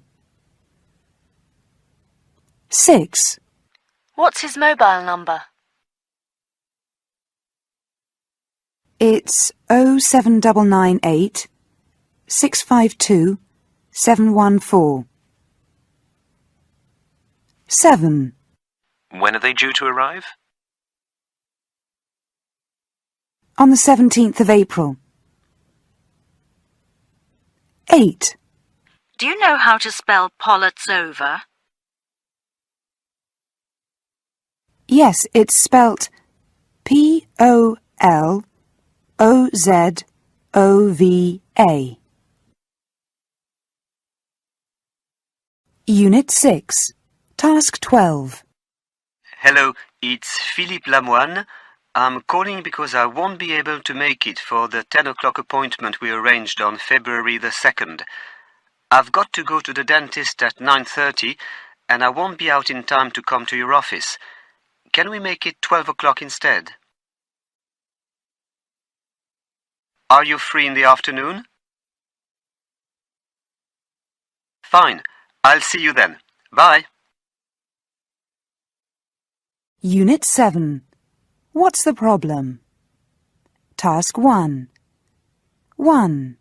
Speaker 1: 6.
Speaker 22: What's his mobile number?
Speaker 1: It's 07998 652 714. 7.
Speaker 15: When are they due to arrive?
Speaker 1: On the 17th of April. 8.
Speaker 22: Do you know how to spell Polozova?
Speaker 1: Yes, it's spelt POLOZOVA. Unit 6, Task 12.
Speaker 5: Hello, it's Philippe Lamoine. I'm calling because I won't be able to make it for the 10 o'clock appointment we arranged on February the 2nd. I've got to go to the dentist at 9:30, and I won't be out in time to come to your office. Can we make it 12 o'clock instead? Are you free in the afternoon? Fine. I'll see you then. Bye.
Speaker 1: Unit 7. What's the problem? Task 1. 1.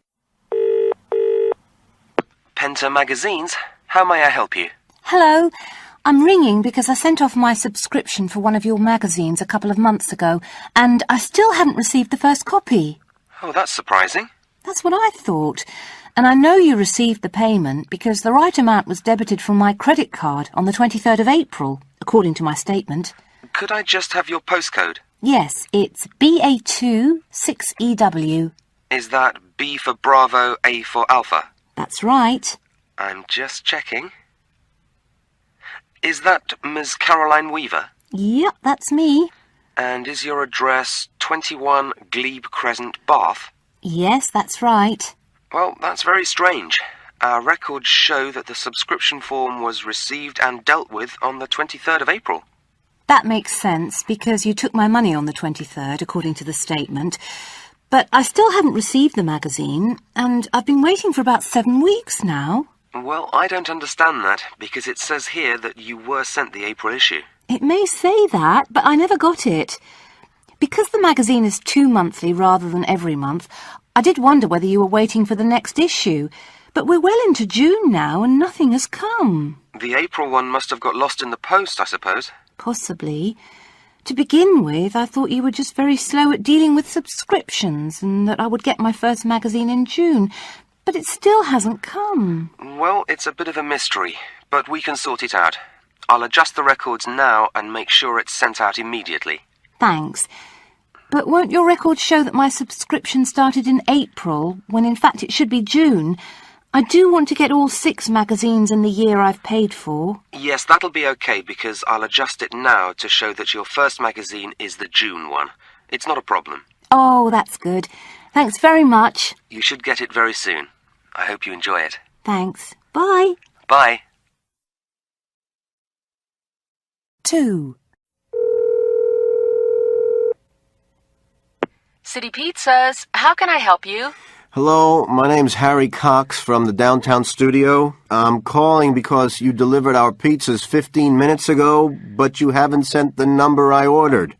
Speaker 15: Penta Magazines. How may I help you?
Speaker 7: Hello. I'm ringing because I sent off my subscription for one of your magazines a couple of months ago, and I still haven't received the first copy.
Speaker 15: Oh, that's surprising.
Speaker 7: That's what I thought. And I know you received the payment because the right amount was debited from my credit card on the 23rd of April, according to my statement.
Speaker 15: Could I just have your postcode?
Speaker 7: Yes, it's BA2 6EW.
Speaker 15: Is that B for Bravo, A for Alpha?
Speaker 7: That's right.
Speaker 15: I'm just checking. Is that Ms. Caroline Weaver?
Speaker 7: Yep, that's me.
Speaker 15: And is your address 21 Glebe Crescent, Bath?
Speaker 7: Yes, that's right.
Speaker 15: Well, that's very strange. Our records show that the subscription form was received and dealt with on the 23rd of April.
Speaker 7: That makes sense, because you took my money on the 23rd, according to the statement. But I still haven't received the magazine, and I've been waiting for about 7 weeks now.
Speaker 15: Well, I don't understand that, because it says here that you were sent the April issue.
Speaker 7: It may say that, but I never got it. Because the magazine is 2 monthly rather than every month, I did wonder whether you were waiting for the next issue. But we're well into June now, and nothing has come.
Speaker 15: The April one must have got lost in the post, I suppose.
Speaker 7: Possibly. To begin with, I thought you were just very slow at dealing with subscriptions, and that I would get my first magazine in June. But it still hasn't come.
Speaker 15: Well, it's a bit of a mystery, but we can sort it out. I'll adjust the records now and make sure it's sent out immediately.
Speaker 7: Thanks. But won't your records show that my subscription started in April, when in fact it should be June? I do want to get all 6 magazines in the year I've paid for.
Speaker 15: Yes, that'll be okay, because I'll adjust it now to show that your first magazine is the June one. It's not a problem.
Speaker 7: Oh, that's good. Thanks very much.
Speaker 15: You should get it very soon. I hope you enjoy it.
Speaker 7: Thanks. Bye.
Speaker 15: Bye.
Speaker 1: 2.
Speaker 17: City Pizzas, how can I help you?
Speaker 18: Hello, my name's Harry Cox from the downtown studio. I'm calling because you delivered our pizzas 15 minutes ago, but you haven't sent the number I ordered.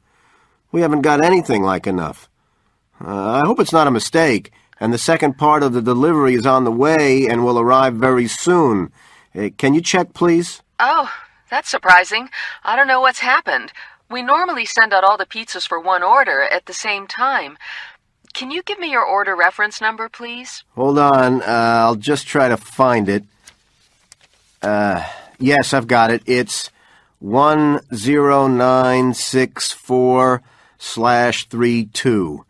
Speaker 18: We haven't got anything like enough. I hope it's not a mistake, and the second part of the delivery is on the way and will arrive very soon. Can you check, please?
Speaker 17: Oh, that's surprising. I don't know what's happened. We normally send out all the pizzas for one order at the same time. Can you give me your order reference number, please?
Speaker 18: Hold on, I'll just try to find it. Yes, I've got it. It's 10964/32.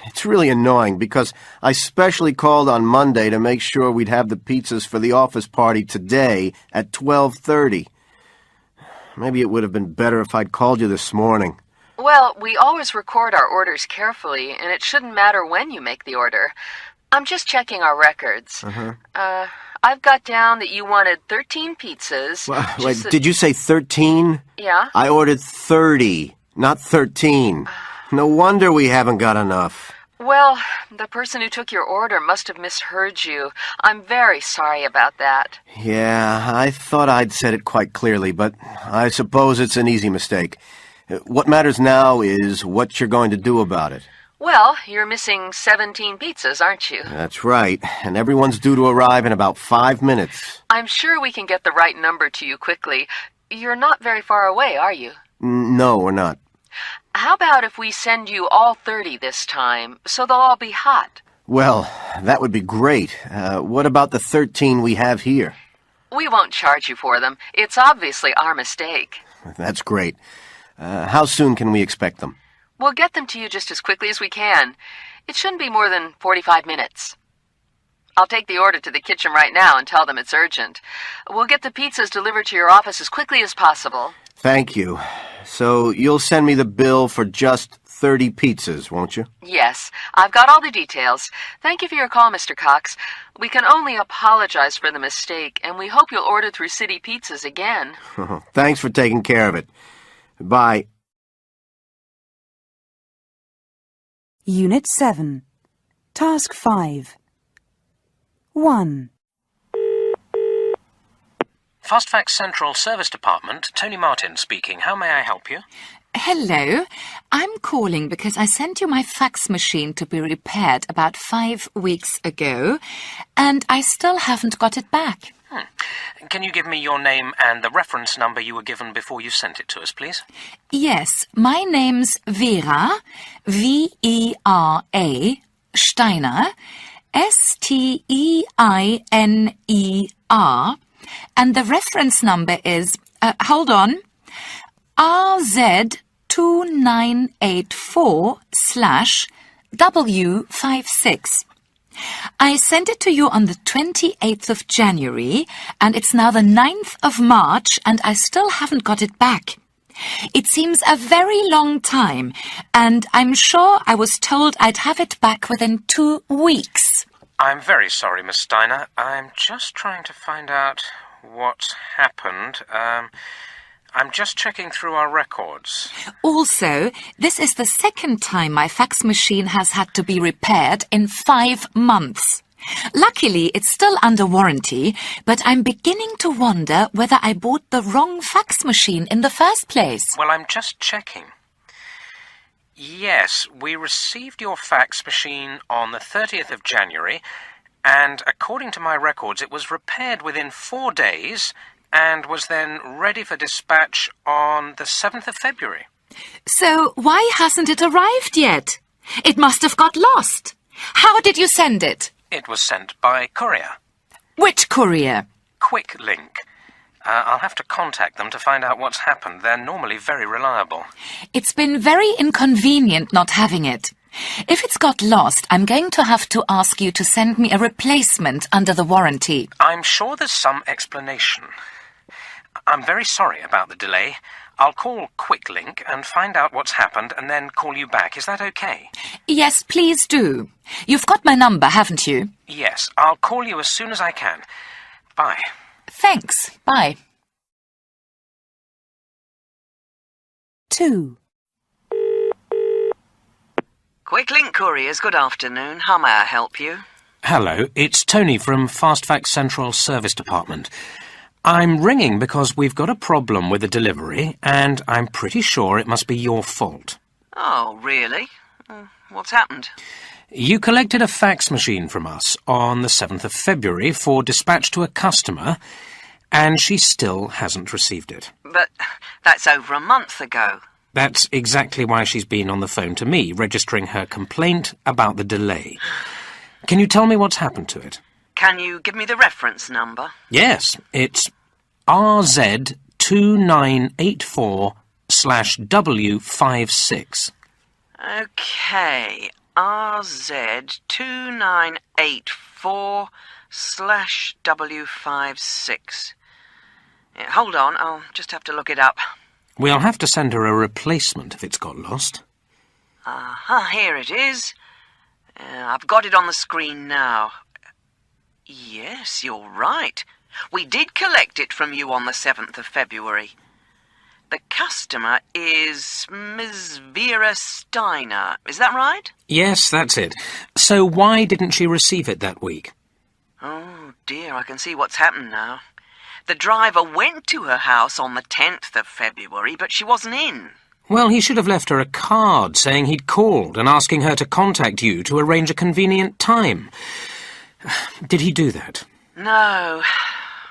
Speaker 18: It's really annoying because I specially called on Monday to make sure we'd have the pizzas for the office party today at 12:30. Maybe it would have been better if I'd called you this morning.
Speaker 17: Well, we always record our orders carefully, and it shouldn't matter when you make the order. I'm just checking our records. I've got down that you wanted 13 pizzas.
Speaker 18: Well, wait, did you say 13?
Speaker 17: Yeah?
Speaker 18: I ordered 30, not 13. No wonder we haven't got enough.
Speaker 17: Well, the person who took your order must have misheard you. I'm very sorry about that.
Speaker 18: Yeah, I thought I'd said it quite clearly, but I suppose it's an easy mistake. What matters now is what you're going to do about it.
Speaker 17: Well, you're missing 17 pizzas, aren't you?
Speaker 18: That's right, and everyone's due to arrive in about 5 minutes.
Speaker 17: I'm sure we can get the right number to you quickly. You're not very far away, are you?
Speaker 18: No, we're not.
Speaker 17: How about if we send you all 30 this time, so they'll all be hot?
Speaker 18: Well, that would be great. What about the 13 we have here?
Speaker 17: We won't charge you for them. It's obviously our mistake.
Speaker 18: That's great. How soon can we expect them?
Speaker 17: We'll get them to you just as quickly as we can. It shouldn't be more than 45 minutes. I'll take the order to the kitchen right now and tell them it's urgent. We'll get the pizzas delivered to your office as quickly as possible.
Speaker 18: Thank you. So you'll send me the bill for just 30 pizzas, won't you?
Speaker 17: Yes, I've got all the details. Thank you for your call, Mr. Cox. We can only apologize for the mistake, and we hope you'll order through City Pizzas again.
Speaker 18: Thanks for taking care of it. Bye.
Speaker 1: Unit 7. Task 5. 1.
Speaker 11: Fastfax Central Service Department, Tony Martin speaking. How may I help you?
Speaker 13: Hello. I'm calling because I sent you my fax machine to be repaired about 5 weeks ago, and I still haven't got it back.
Speaker 11: Can you give me your name and the reference number you were given before you sent it to us, please?
Speaker 13: Yes, my name's Vera, V-E-R-A, Steiner, S-T-E-I-N-E-R, and the reference number is, hold on, RZ2984/W56. I sent it to you on the 28th of January, and it's now the 9th of March, and I still haven't got it back. It seems a very long time, and I'm sure I was told I'd have it back within 2 weeks.
Speaker 11: I'm very sorry, Miss Steiner. I'm just trying to find out what's happened. I'm just checking through our records.
Speaker 13: Also, this is the second time my fax machine has had to be repaired in 5 months. Luckily, it's still under warranty, but I'm beginning to wonder whether I bought the wrong fax machine in the first place.
Speaker 11: Well, I'm just checking. Yes, we received your fax machine on the 30th of January, and according to my records, it was repaired within 4 days and was then ready for dispatch on the 7th of February.
Speaker 13: So why hasn't it arrived yet? It must have got lost. How did you send it?
Speaker 11: It was sent by courier.
Speaker 13: Which courier?
Speaker 11: Quick Link. I'll have to contact them to find out what's happened. They're normally very reliable.
Speaker 13: It's been very inconvenient not having it. If it's got lost, I'm going to have to ask you to send me a replacement under the warranty.
Speaker 11: I'm sure there's some explanation. I'm very sorry about the delay. I'll call Quick Link and find out what's happened and then call you back. Is that okay?
Speaker 13: Yes, please do. You've got my number, haven't you?
Speaker 11: Yes, I'll call you as soon as I can. Bye.
Speaker 13: Thanks. Bye.
Speaker 1: 2.
Speaker 10: Quick Link Couriers, good afternoon. How may I help you?
Speaker 11: Hello, it's Tony from Fastfax Central Service Department. I'm ringing because we've got a problem with the delivery, and I'm pretty sure it must be your fault.
Speaker 10: Oh, really? What's happened?
Speaker 11: You collected a fax machine from us on the 7th of February for dispatch to a customer, and she still hasn't received it.
Speaker 10: But that's over a month ago.
Speaker 11: That's exactly why she's been on the phone to me, registering her complaint about the delay. Can you tell me what's happened to it?
Speaker 10: Can you give me the reference number?
Speaker 11: Yes, it's RZ2984/W56.
Speaker 10: Okay, RZ2984/W56. Yeah, hold on, I'll just have to look it up.
Speaker 11: We'll have to send her a replacement if it's got lost.
Speaker 10: Here it is. I've got it on the screen now. Yes, you're right. We did collect it from you on the 7th of February. The customer is Ms. Vera Steiner. Is that right?
Speaker 11: Yes, that's it. So why didn't she receive it that week?
Speaker 10: Oh, dear, I can see what's happened now. The driver went to her house on the 10th of February, but she wasn't in.
Speaker 11: Well, he should have left her a card saying he'd called and asking her to contact you to arrange a convenient time. Did he do that?
Speaker 10: No,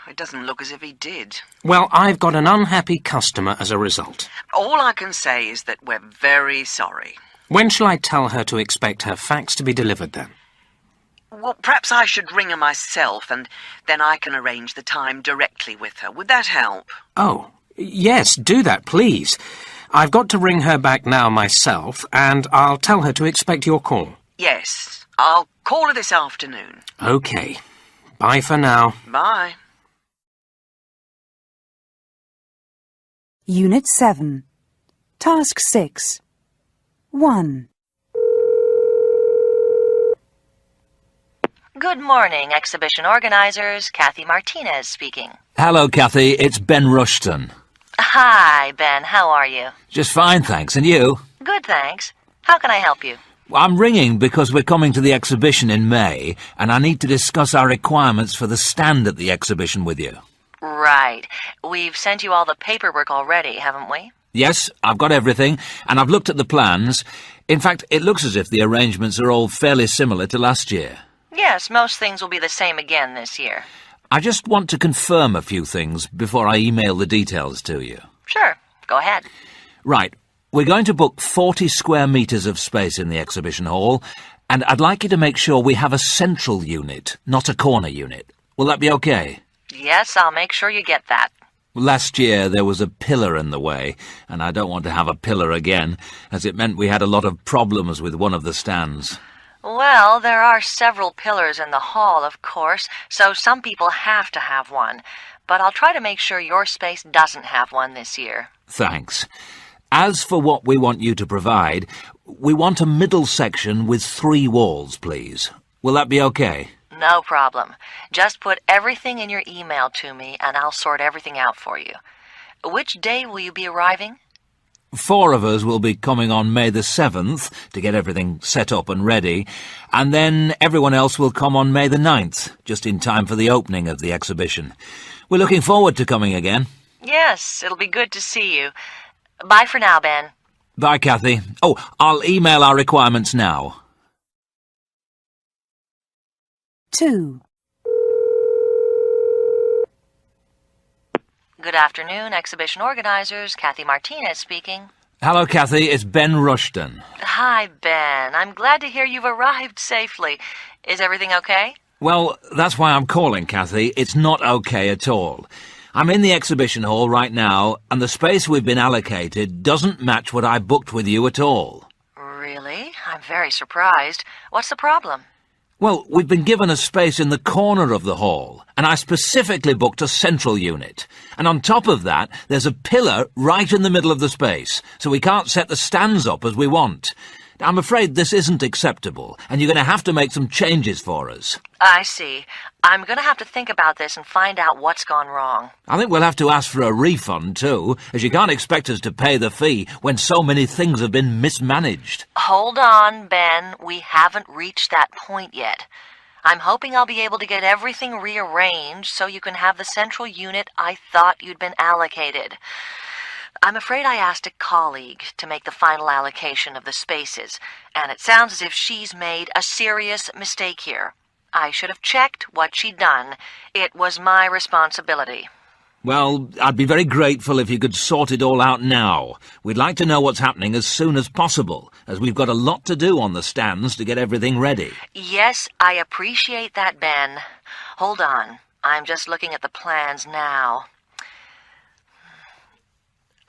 Speaker 10: it doesn't look as if he did.
Speaker 11: Well, I've got an unhappy customer as a result.
Speaker 10: All I can say is that we're very sorry.
Speaker 11: When shall I tell her to expect her fax to be delivered then?
Speaker 10: Well, perhaps I should ring her myself, and then I can arrange the time directly with her. Would that help?
Speaker 11: Oh, yes, do that, please. I've got to ring her back now myself, and I'll tell her to expect your call.
Speaker 10: Yes, I'll call her this afternoon.
Speaker 11: Okay. Bye for now.
Speaker 10: Bye.
Speaker 1: Unit 7. Task 6. 1.
Speaker 12: Good morning, exhibition organizers. Kathy Martinez speaking.
Speaker 8: Hello, Kathy. It's Ben Rushton.
Speaker 12: Hi, Ben. How are you?
Speaker 8: Just fine, thanks. And you?
Speaker 12: Good, thanks. How can I help you?
Speaker 8: I'm ringing because we're coming to the exhibition in May, and I need to discuss our requirements for the stand at the exhibition with you.
Speaker 12: Right. We've sent you all the paperwork already, haven't we?
Speaker 8: Yes, I've got everything, and I've looked at the plans. In fact, it looks as if the arrangements are all fairly similar to last year.
Speaker 12: Yes, most things will be the same again this year.
Speaker 8: I just want to confirm a few things before I email the details to you.
Speaker 12: Sure, go ahead.
Speaker 8: Right, we're going to book 40 square metres of space in the exhibition hall, and I'd like you to make sure we have a central unit, not a corner unit. Will that be okay?
Speaker 12: Yes, I'll make sure you get that.
Speaker 8: Last year there was a pillar in the way, and I don't want to have a pillar again, as it meant we had a lot of problems with one of the stands.
Speaker 12: Well, there are several pillars in the hall, of course, so some people have to have one. But I'll try to make sure your space doesn't have one this year.
Speaker 8: Thanks. As for what we want you to provide, we want a middle section with 3 walls, please. Will that be okay?
Speaker 12: No problem. Just put everything in your email to me, and I'll sort everything out for you. Which day will you be arriving?
Speaker 8: 4 of us will be coming on May the 7th to get everything set up and ready, and then everyone else will come on May the 9th, just in time for the opening of the exhibition. We're looking forward to coming again.
Speaker 12: Yes, it'll be good to see you. Bye for now, Ben.
Speaker 8: Bye, Kathy. Oh, I'll email our requirements now.
Speaker 1: 2.
Speaker 12: Good afternoon, exhibition organizers. Kathy Martinez speaking.
Speaker 8: Hello, Kathy. It's Ben Rushton.
Speaker 12: Hi, Ben. I'm glad to hear you've arrived safely. Is everything okay?
Speaker 8: Well, that's why I'm calling, Kathy. It's not okay at all. I'm in the exhibition hall right now, and the space we've been allocated doesn't match what I booked with you at all.
Speaker 12: Really? I'm very surprised. What's the problem?
Speaker 8: Well, we've been given a space in the corner of the hall, and I specifically booked a central unit. And on top of that, there's a pillar right in the middle of the space, so we can't set the stands up as we want. I'm afraid this isn't acceptable, and you're going to have to make some changes for us.
Speaker 12: I see. I'm going to have to think about this and find out what's gone wrong.
Speaker 8: I think we'll have to ask for a refund, too, as you can't expect us to pay the fee when so many things have been mismanaged.
Speaker 12: Hold on, Ben. We haven't reached that point yet. I'm hoping I'll be able to get everything rearranged so you can have the central unit I thought you'd been allocated. I'm afraid I asked a colleague to make the final allocation of the spaces, and it sounds as if she's made a serious mistake here. I should have checked what she'd done. It was my responsibility.
Speaker 8: Well, I'd be very grateful if you could sort it all out now. We'd like to know what's happening as soon as possible, as we've got a lot to do on the stands to get everything ready.
Speaker 12: Yes, I appreciate that, Ben. Hold on. I'm just looking at the plans now.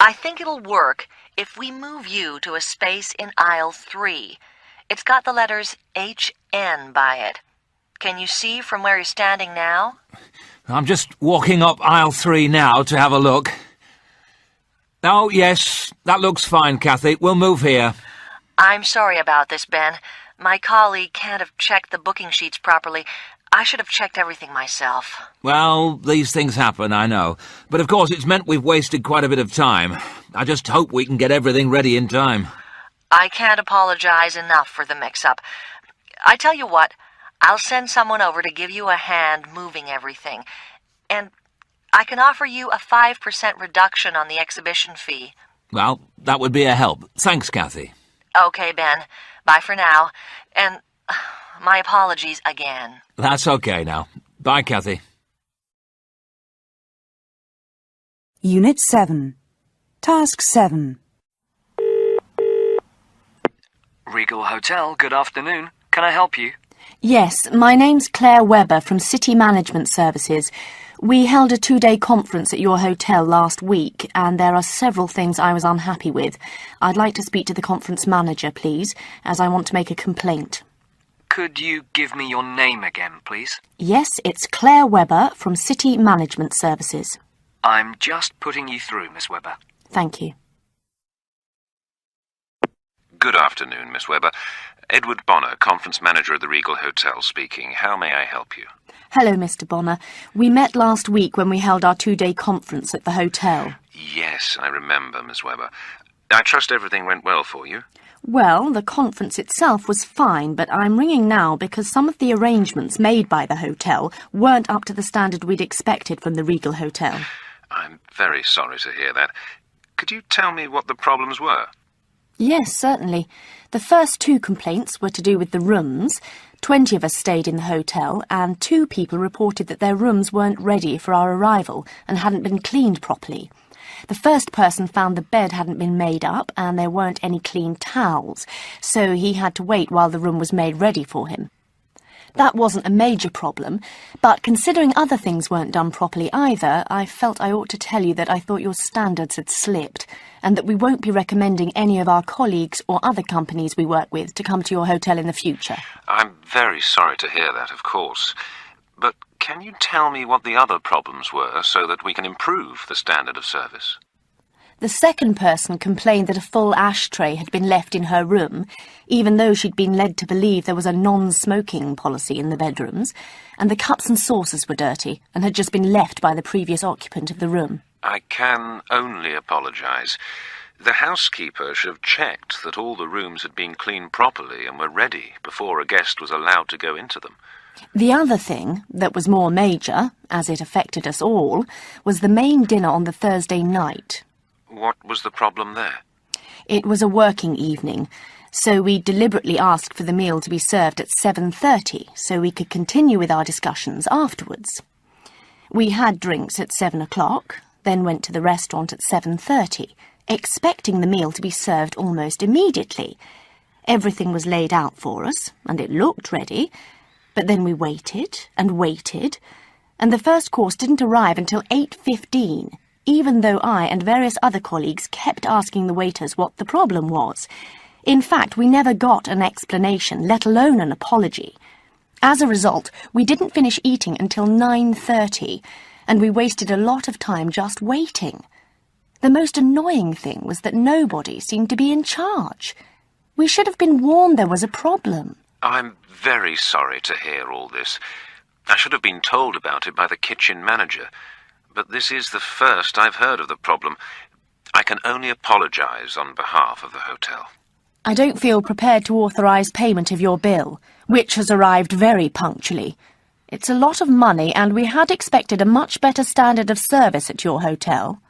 Speaker 12: I think it'll work if we move you to a space in aisle 3. It's got the letters HN by it. Can you see from where you're standing now?
Speaker 8: I'm just walking up aisle 3 now to have a look. Oh, yes, that looks fine, Kathy. We'll move here.
Speaker 12: I'm sorry about this, Ben. My colleague can't have checked the booking sheets properly. I should have checked everything myself.
Speaker 8: Well, these things happen, I know. But of course, it's meant we've wasted quite a bit of time. I just hope we can get everything ready in time.
Speaker 12: I can't apologize enough for the mix-up. I tell you what, I'll send someone over to give you a hand moving everything. And I can offer you a 5% reduction on the exhibition fee.
Speaker 8: Well, that would be a help. Thanks, Kathy.
Speaker 12: Okay, Ben. Bye for now. And my apologies again.
Speaker 8: That's okay now. Bye, Kathy.
Speaker 1: Unit 7. Task 7.
Speaker 9: Regal Hotel, good afternoon. Can I help you?
Speaker 22: Yes, my name's Claire Webber from City Management Services. We held a 2-day conference at your hotel last week, and there are several things I was unhappy with. I'd like to speak to the conference manager, please, as I want to make a complaint.
Speaker 9: Could you give me your name again, please?
Speaker 22: Yes, it's Claire Webber from City Management Services.
Speaker 9: I'm just putting you through, Miss Webber.
Speaker 22: Thank you.
Speaker 3: Good afternoon, Miss Webber. Edward Bonner, Conference Manager at the Regal Hotel speaking. How may I help you?
Speaker 22: Hello, Mr. Bonner. We met last week when we held our 2-day conference at the hotel.
Speaker 3: Yes, I remember, Miss Webber. I trust everything went well for you.
Speaker 22: Well, the conference itself was fine, but I'm ringing now because some of the arrangements made by the hotel weren't up to the standard we'd expected from the Regal Hotel.
Speaker 3: I'm very sorry to hear that. Could you tell me what the problems were?
Speaker 22: Yes, certainly. The first 2 complaints were to do with the rooms. 20 of us stayed in the hotel, and 2 people reported that their rooms weren't ready for our arrival and hadn't been cleaned properly. The first person found the bed hadn't been made up and there weren't any clean towels, so he had to wait while the room was made ready for him. That wasn't a major problem, but considering other things weren't done properly either, I felt I ought to tell you that I thought your standards had slipped, and that we won't be recommending any of our colleagues or other companies we work with to come to your hotel in the future.
Speaker 3: I'm very sorry to hear that, of course. But can you tell me what the other problems were so that we can improve the standard of service?
Speaker 22: The second person complained that a full ashtray had been left in her room, even though she'd been led to believe there was a non-smoking policy in the bedrooms, and the cups and saucers were dirty and had just been left by the previous occupant of the room.
Speaker 3: I can only apologise. The housekeeper should have checked that all the rooms had been cleaned properly and were ready before a guest was allowed to go into them.
Speaker 22: The other thing, that was more major, as it affected us all, was the main dinner on the Thursday night.
Speaker 3: What was the problem there?
Speaker 22: It was a working evening, so we deliberately asked for the meal to be served at 7:30 so we could continue with our discussions afterwards. We had drinks at 7 o'clock, then went to the restaurant at 7:30, expecting the meal to be served almost immediately. Everything was laid out for us, and it looked ready, but then we waited and waited, and the first course didn't arrive until 8:15. Even though I and various other colleagues kept asking the waiters what the problem was. In fact, we never got an explanation, let alone an apology. As a result, we didn't finish eating until 9:30, and we wasted a lot of time just waiting. The most annoying thing was that nobody seemed to be in charge. We should have been warned there was a problem.
Speaker 3: I'm very sorry to hear all this. I should have been told about it by the kitchen manager. But this is the first I've heard of the problem. I can only apologise on behalf of the hotel.
Speaker 22: I don't feel prepared to authorise payment of your bill, which has arrived very punctually. It's a lot of money, and we had expected a much better standard of service at your hotel.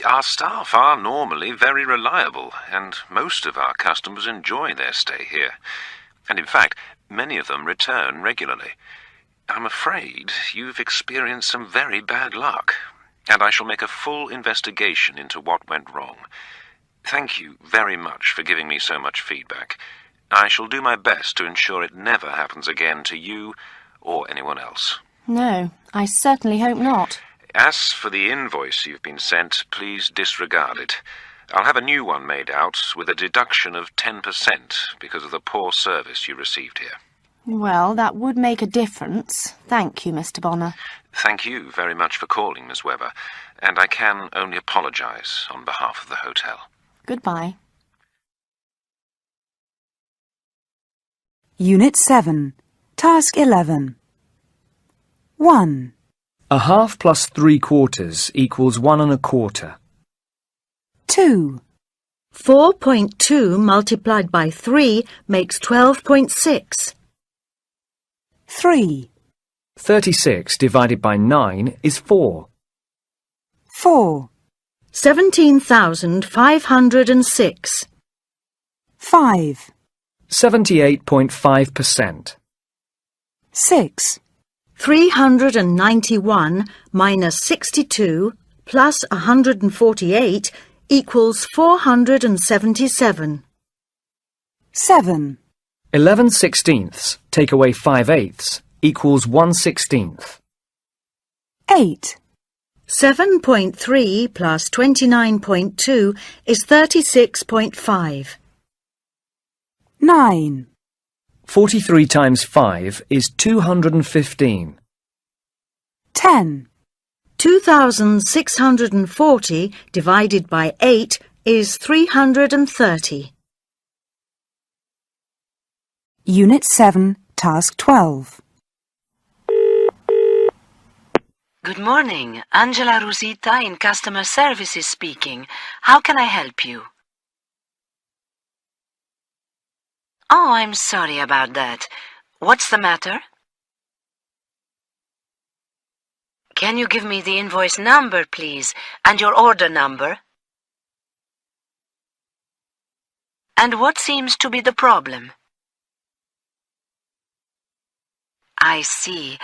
Speaker 3: Our staff are normally very reliable, and most of our customers enjoy their stay here. And in fact, many of them return regularly. I'm afraid you've experienced some very bad luck, and I shall make a full investigation into what went wrong. Thank you very much for giving me so much feedback. I shall do my best to ensure it never happens again to you or anyone else.
Speaker 22: No, I certainly hope not.
Speaker 3: As for the invoice you've been sent, please disregard it. I'll have a new one made out with a deduction of 10% because of the poor service you received here.
Speaker 22: Well, that would make a difference. Thank you, Mr. Bonner.
Speaker 3: Thank you very much for calling, Miss Webber, and I can only apologise on behalf of the hotel.
Speaker 22: Goodbye.
Speaker 1: Unit 7, Task 11. 1.
Speaker 19: A half plus 3/4 equals 1 1/4.
Speaker 1: 2.
Speaker 20: 4.2 multiplied by 3 makes 12.6.
Speaker 1: 3.
Speaker 19: 36 divided by 9 is 4.
Speaker 1: 4.
Speaker 20: 17,506.
Speaker 1: 5.
Speaker 19: 78.5%.
Speaker 1: 6.
Speaker 20: 391 minus 62 plus 148 equals 477.
Speaker 1: 7.
Speaker 19: 11/16 take away 5/8 equals 1/16.
Speaker 1: 8.
Speaker 20: 7.3 plus 29.2 is 36.5.
Speaker 1: 9.
Speaker 19: 43 times 5 is 215.
Speaker 1: 10.
Speaker 20: 2,640 divided by 8 is 330.
Speaker 1: Unit 7, Task 12.
Speaker 14: Good morning. Angela Rosita in Customer Services speaking. How can I help you? Oh, I'm sorry about that. What's the matter? Can you give me the invoice number, please, and your order number? And what seems to be the problem? I see.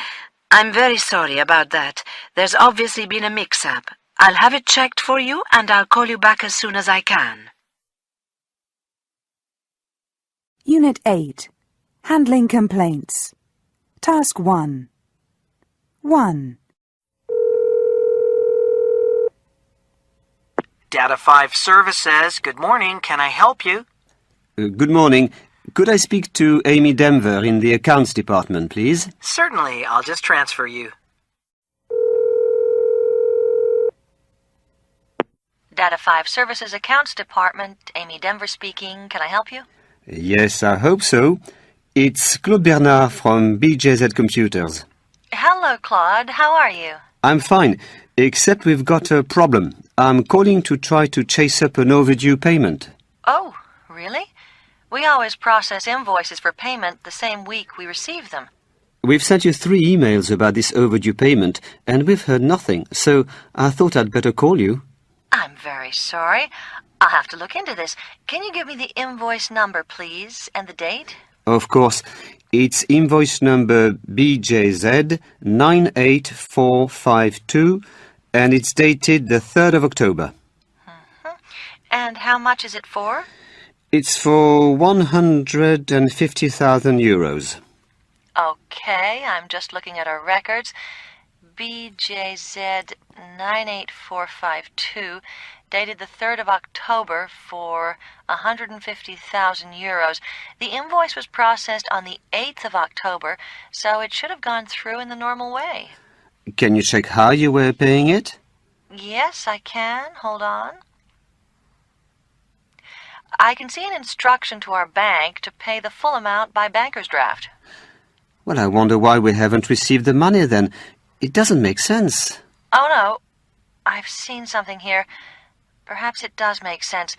Speaker 14: I'm very sorry about that. There's obviously been a mix-up. I'll have it checked for you, and I'll call you back as soon as I can.
Speaker 1: Unit 8. Handling complaints. Task 1. 1.
Speaker 16: Data 5 Services, good morning. Can I help you?
Speaker 5: Good morning. Could I speak to Amy Denver in the accounts department, please?
Speaker 16: Certainly. I'll just transfer you.
Speaker 12: Data 5 Services Accounts Department, Amy Denver speaking. Can I help you?
Speaker 5: Yes, I hope so. It's Claude Bernard from BJZ Computers.
Speaker 12: Hello, Claude. How are you?
Speaker 5: I'm fine, except we've got a problem. I'm calling to try to chase up an overdue payment.
Speaker 12: Oh, really? We always process invoices for payment the same week we receive them.
Speaker 5: We've sent you 3 emails about this overdue payment, and we've heard nothing, so I thought I'd better call you.
Speaker 12: I'm very sorry. I'll have to look into this. Can you give me the invoice number, please, and the date?
Speaker 5: Of course. It's invoice number BJZ 98452, and it's dated the 3rd of October.
Speaker 12: And how much is it for?
Speaker 5: It's for 150,000 euros.
Speaker 12: Okay, I'm just looking at our records. BJZ 98452, dated the 3rd of October for 150,000 euros. The invoice was processed on the 8th of October, so it should have gone through in the normal way.
Speaker 5: Can you check how you were paying it?
Speaker 12: Yes, I can. Hold on. I can see an instruction to our bank to pay the full amount by banker's draft.
Speaker 5: Well, I wonder why we haven't received the money then. It doesn't make sense.
Speaker 12: Oh, no. I've seen something here. Perhaps it does make sense.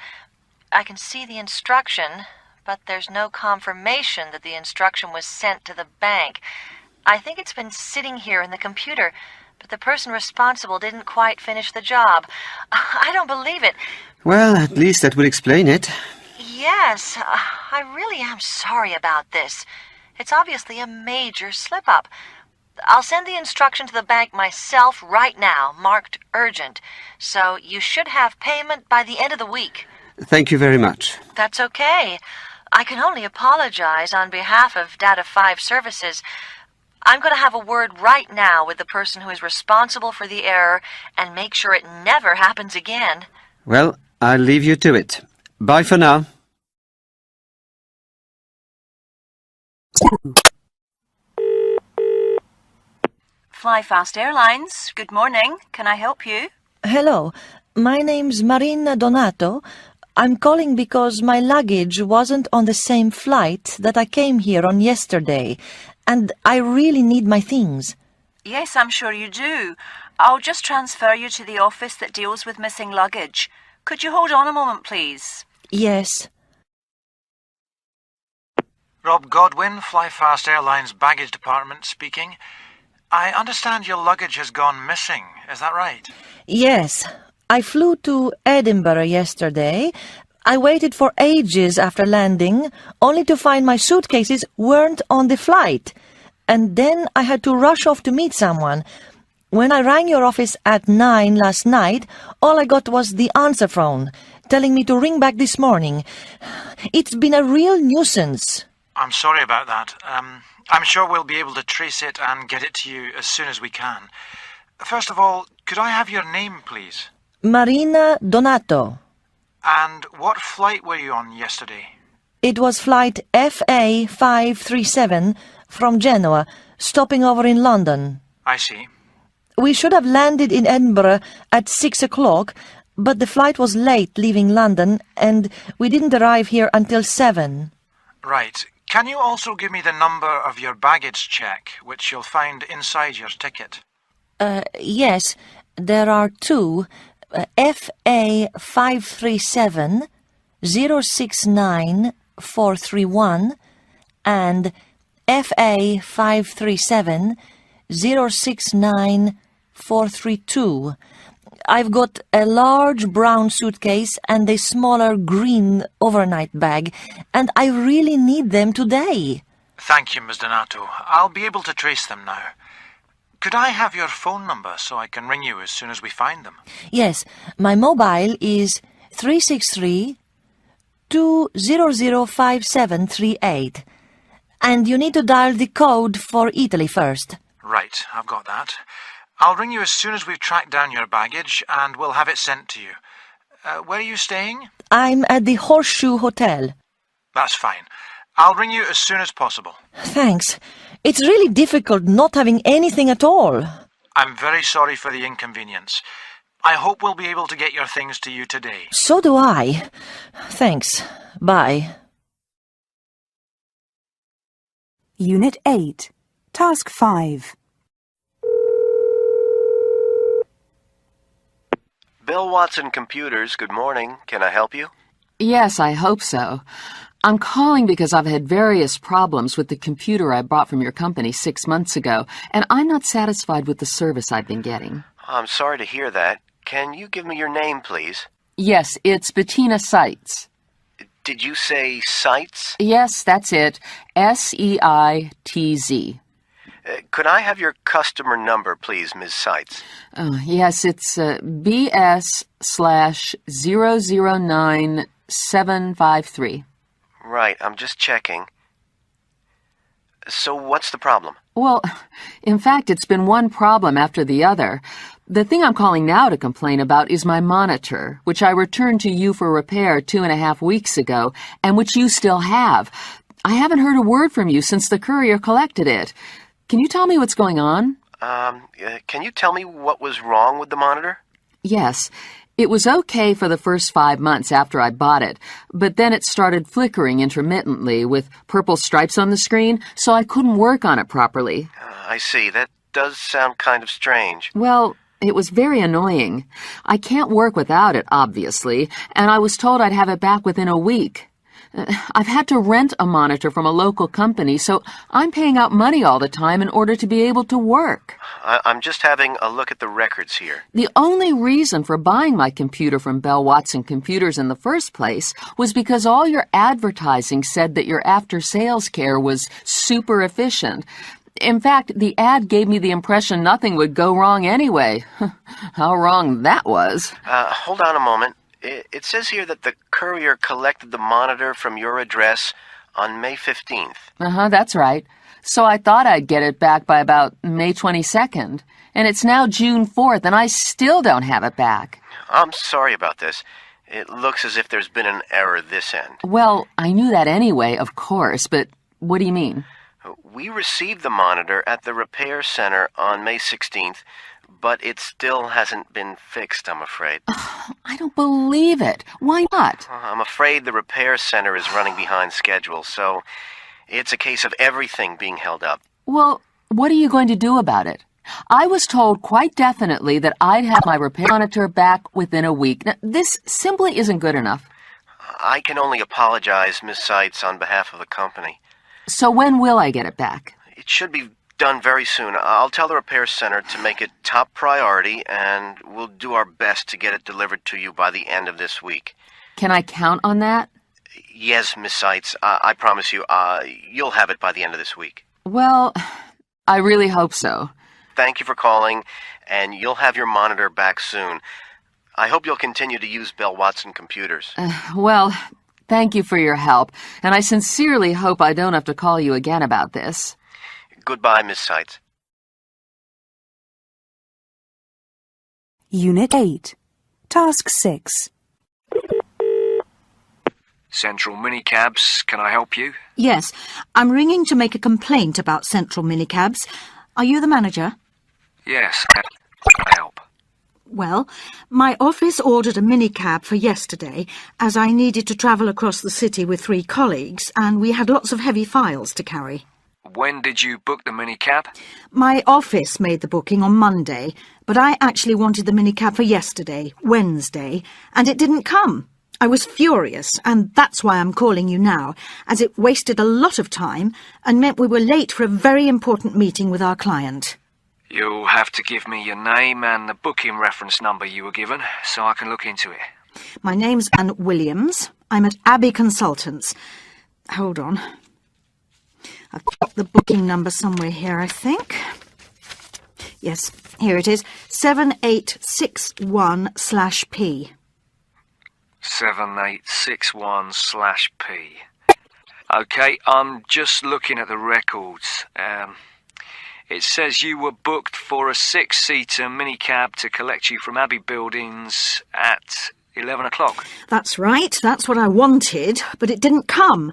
Speaker 12: I can see the instruction, but there's no confirmation that the instruction was sent to the bank. I think it's been sitting here in the computer, but the person responsible didn't quite finish the job. I don't believe it.
Speaker 5: Well, at least that would explain it.
Speaker 12: Yes, I really am sorry about this. It's obviously a major slip-up. I'll send the instruction to the bank myself right now, marked urgent. So you should have payment by the end of the week.
Speaker 5: Thank you very much.
Speaker 12: That's okay. I can only apologize on behalf of Data 5 Services. I'm going to have a word right now with the person who is responsible for the error and make sure it never happens again.
Speaker 5: Well, I'll leave you to it. Bye for now.
Speaker 1: 2.
Speaker 2: Fly Fast Airlines, good morning. Can I help you?
Speaker 4: Hello, my name's Marina Donato. I'm calling because my luggage wasn't on the same flight that I came here on yesterday, and I really need my things.
Speaker 2: Yes, I'm sure you do. I'll just transfer you to the office that deals with missing luggage. Could you hold on a moment, please?
Speaker 4: Yes.
Speaker 16: Rob Godwin, Fly Fast Airlines Baggage Department speaking. I understand your luggage has gone missing. Is that right?
Speaker 4: Yes. I flew to Edinburgh yesterday. I waited for ages after landing, only to find my suitcases weren't on the flight. And then I had to rush off to meet someone. When I rang your office at 9 last night, all I got was the answer phone, telling me to ring back this morning. It's been a real nuisance.
Speaker 16: I'm sorry about that. I'm sure we'll be able to trace it and get it to you as soon as we can. First of all, could I have your name, please?
Speaker 4: Marina Donato.
Speaker 16: And what flight were you on yesterday?
Speaker 4: It was flight FA 537 from Genoa, stopping over in London.
Speaker 16: I see.
Speaker 4: We should have landed in Edinburgh at 6 o'clock, but the flight was late leaving London, and we didn't arrive here until 7.
Speaker 16: Right. Can you also give me the number of your baggage check, which you'll find inside your ticket?
Speaker 4: Yes, there are 2. FA 537 069 431 and FA 537 069 432. I've got a large brown suitcase and a smaller green overnight bag, and I really need them today.
Speaker 16: Thank you, Miss Donato. I'll be able to trace them now. Could I have your phone number so I can ring you as soon as we find them?
Speaker 4: Yes, my mobile is 363-200-5738. And you need to dial the code for Italy first.
Speaker 16: Right, I've got that. I'll ring you as soon as we've tracked down your baggage, and we'll have it sent to you. Where are you staying?
Speaker 4: I'm at the Horseshoe Hotel.
Speaker 16: That's fine. I'll ring you as soon as possible.
Speaker 4: Thanks. It's really difficult not having anything at all.
Speaker 16: I'm very sorry for the inconvenience. I hope we'll be able to get your things to you today.
Speaker 4: So do I. Thanks. Bye.
Speaker 1: Unit 8, Task 5.
Speaker 15: Bill Watson Computers, good morning. Can I help you?
Speaker 6: Yes, I hope so. I'm calling because I've had various problems with the computer I bought from your company 6 months ago, and I'm not satisfied with the service I've been getting.
Speaker 15: I'm sorry to hear that. Can you give me your name, please?
Speaker 6: Yes, it's Bettina Seitz.
Speaker 15: Did you say Seitz?
Speaker 6: Yes, that's it. S-E-I-T-Z.
Speaker 15: Could I have your customer number, please, Ms. Seitz?
Speaker 6: Yes, it's BS/009753.
Speaker 15: Right, I'm just checking. So what's the problem?
Speaker 6: Well, in fact, it's been one problem after the other. The thing I'm calling now to complain about is my monitor, which I returned to you for repair 2.5 weeks ago, and which you still have. I haven't heard a word from you since the courier collected it. Can you tell me what's going on?
Speaker 15: Can you tell me what was wrong with the monitor?
Speaker 6: Yes. It was okay for the first 5 months after I bought it, but then it started flickering intermittently with purple stripes on the screen, so I couldn't work on it properly.
Speaker 15: I see. That does sound kind of strange.
Speaker 6: Well, it was very annoying. I can't work without it, obviously, and I was told I'd have it back within a week. I've had to rent a monitor from a local company, so I'm paying out money all the time in order to be able to work.
Speaker 15: I'm just having a look at the records here.
Speaker 6: The only reason for buying my computer from Bell Watson Computers in the first place was because all your advertising said that your after-sales care was super efficient. In fact, the ad gave me the impression nothing would go wrong anyway. How wrong that was.
Speaker 15: Hold on a moment. It says here that the courier collected the monitor from your address on May 15th.
Speaker 6: That's right. So I thought I'd get it back by about May 22nd. And it's now June 4th, and I still don't have it back.
Speaker 15: I'm sorry about this. It looks as if there's been an error this end.
Speaker 6: Well, I knew that anyway, of course, but what do you mean?
Speaker 15: We received the monitor at the repair center on May 16th, but it still hasn't been fixed, I'm afraid.
Speaker 6: I don't believe it. Why not?
Speaker 15: I'm afraid the repair center is running behind schedule, so it's a case of everything being held up.
Speaker 6: Well, what are you going to do about it? I was told quite definitely that I'd have my repair monitor back within a week. Now, this simply isn't good enough.
Speaker 15: I can only apologize, Miss Seitz, on behalf of the company.
Speaker 6: So when will I get it back?
Speaker 15: It should be done very soon. I'll tell the repair center to make it top priority, and we'll do our best to get it delivered to you by the end of this week.
Speaker 6: Can I count on that?
Speaker 15: Yes, Miss Seitz. I promise you, you'll have it by the end of this week.
Speaker 6: Well, I really hope so.
Speaker 15: Thank you for calling, and you'll have your monitor back soon. I hope you'll continue to use Bell Watson Computers.
Speaker 6: Well, thank you for your help, and I sincerely hope I don't have to call you again about this.
Speaker 15: Goodbye, Miss Seitz.
Speaker 1: Unit 8, Task 6.
Speaker 9: Central Minicabs, can I help you?
Speaker 20: Yes, I'm ringing to make a complaint about Central Minicabs. Are you the manager?
Speaker 9: Yes, can I help?
Speaker 20: Well, my office ordered a minicab for yesterday, as I needed to travel across the city with 3 colleagues, and we had lots of heavy files to carry.
Speaker 9: When did you book the minicab?
Speaker 20: My office made the booking on Monday, but I actually wanted the minicab for yesterday, Wednesday, and it didn't come. I was furious, and that's why I'm calling you now, as it wasted a lot of time and meant we were late for a very important meeting with our client.
Speaker 9: You'll have to give me your name and the booking reference number you were given, so I can look into it.
Speaker 20: My name's Anne Williams. I'm at Abbey Consultants. Hold on. I've got the booking number somewhere here, I think. Yes, here it is. 7861/P.
Speaker 9: 7861/P. OK, I'm just looking at the records. It says you were booked for a 6-seater minicab to collect you from Abbey Buildings at 11 o'clock.
Speaker 20: That's right. That's what I wanted, but it didn't come.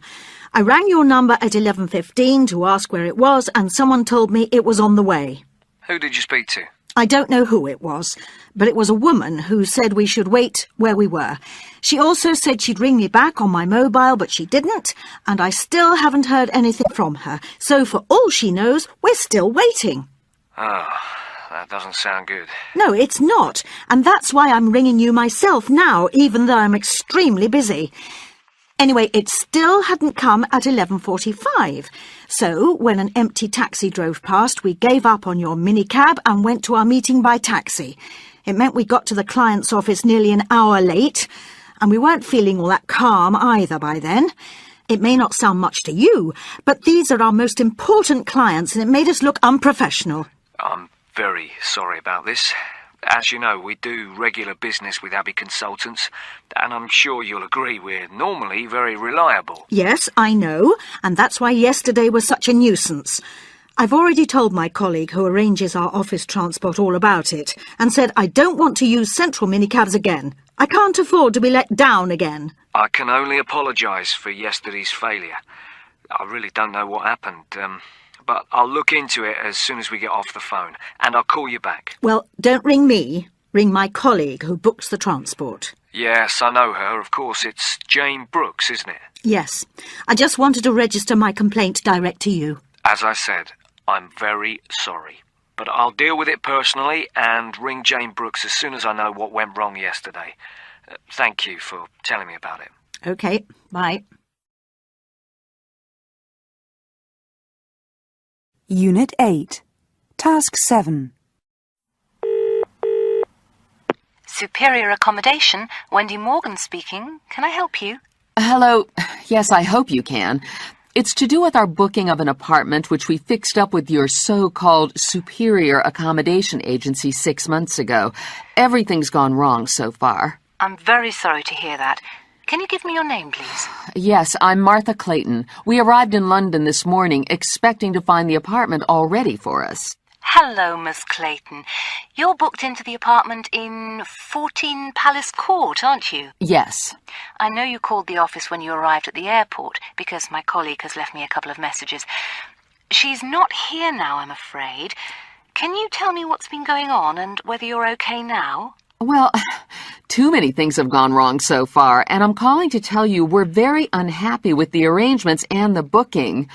Speaker 20: I rang your number at 11:15 to ask where it was, and someone told me it was on the way.
Speaker 9: Who did you speak to?
Speaker 20: I don't know who it was, but it was a woman who said we should wait where we were. She also said she'd ring me back on my mobile, but she didn't, and I still haven't heard anything from her. So for all she knows, we're still waiting.
Speaker 9: Oh, that doesn't sound good.
Speaker 20: No, it's not, and that's why I'm ringing you myself now, even though I'm extremely busy. Anyway, it still hadn't come at 11:45. So, when an empty taxi drove past, we gave up on your minicab and went to our meeting by taxi. It meant we got to the client's office nearly an hour late, and we weren't feeling all that calm either by then. It may not sound much to you, but these are our most important clients, and it made us look unprofessional.
Speaker 9: I'm very sorry about this. As you know, we do regular business with Abbey Consultants, and I'm sure you'll agree we're normally very reliable.
Speaker 20: Yes, I know, and that's why yesterday was such a nuisance. I've already told my colleague who arranges our office transport all about it, and said I don't want to use Central minicabs again. I can't afford to be let down again.
Speaker 9: I can only apologise for yesterday's failure. I really don't know what happened, but I'll look into it as soon as we get off the phone, and I'll call you back.
Speaker 20: Well, don't ring me. Ring my colleague who books the transport.
Speaker 9: Yes, I know her, of course. It's Jane Brooks, isn't it?
Speaker 20: Yes. I just wanted to register my complaint direct to you.
Speaker 9: As I said, I'm very sorry. But I'll deal with it personally and ring Jane Brooks as soon as I know what went wrong yesterday. Thank you for telling me about it.
Speaker 20: OK, bye.
Speaker 1: Unit 8, Task 7.
Speaker 12: Superior Accommodation, Wendy Morgan speaking. Can I help you?
Speaker 6: Hello. Yes, I hope you can. It's to do with our booking of an apartment which we fixed up with your so-called Superior Accommodation Agency 6 months ago. Everything's gone wrong so far.
Speaker 12: I'm very sorry to hear that. Can you give me your name, please?
Speaker 6: Yes, I'm Martha Clayton. We arrived in London this morning expecting to find the apartment all ready for us.
Speaker 12: Hello, Miss Clayton. You're booked into the apartment in 14 Palace Court, aren't you?
Speaker 6: Yes.
Speaker 12: I know you called the office when you arrived at the airport, because my colleague has left me a couple of messages. She's not here now, I'm afraid. Can you tell me what's been going on and whether you're okay now?
Speaker 6: Well, too many things have gone wrong so far, and I'm calling to tell you we're very unhappy with the arrangements and the booking.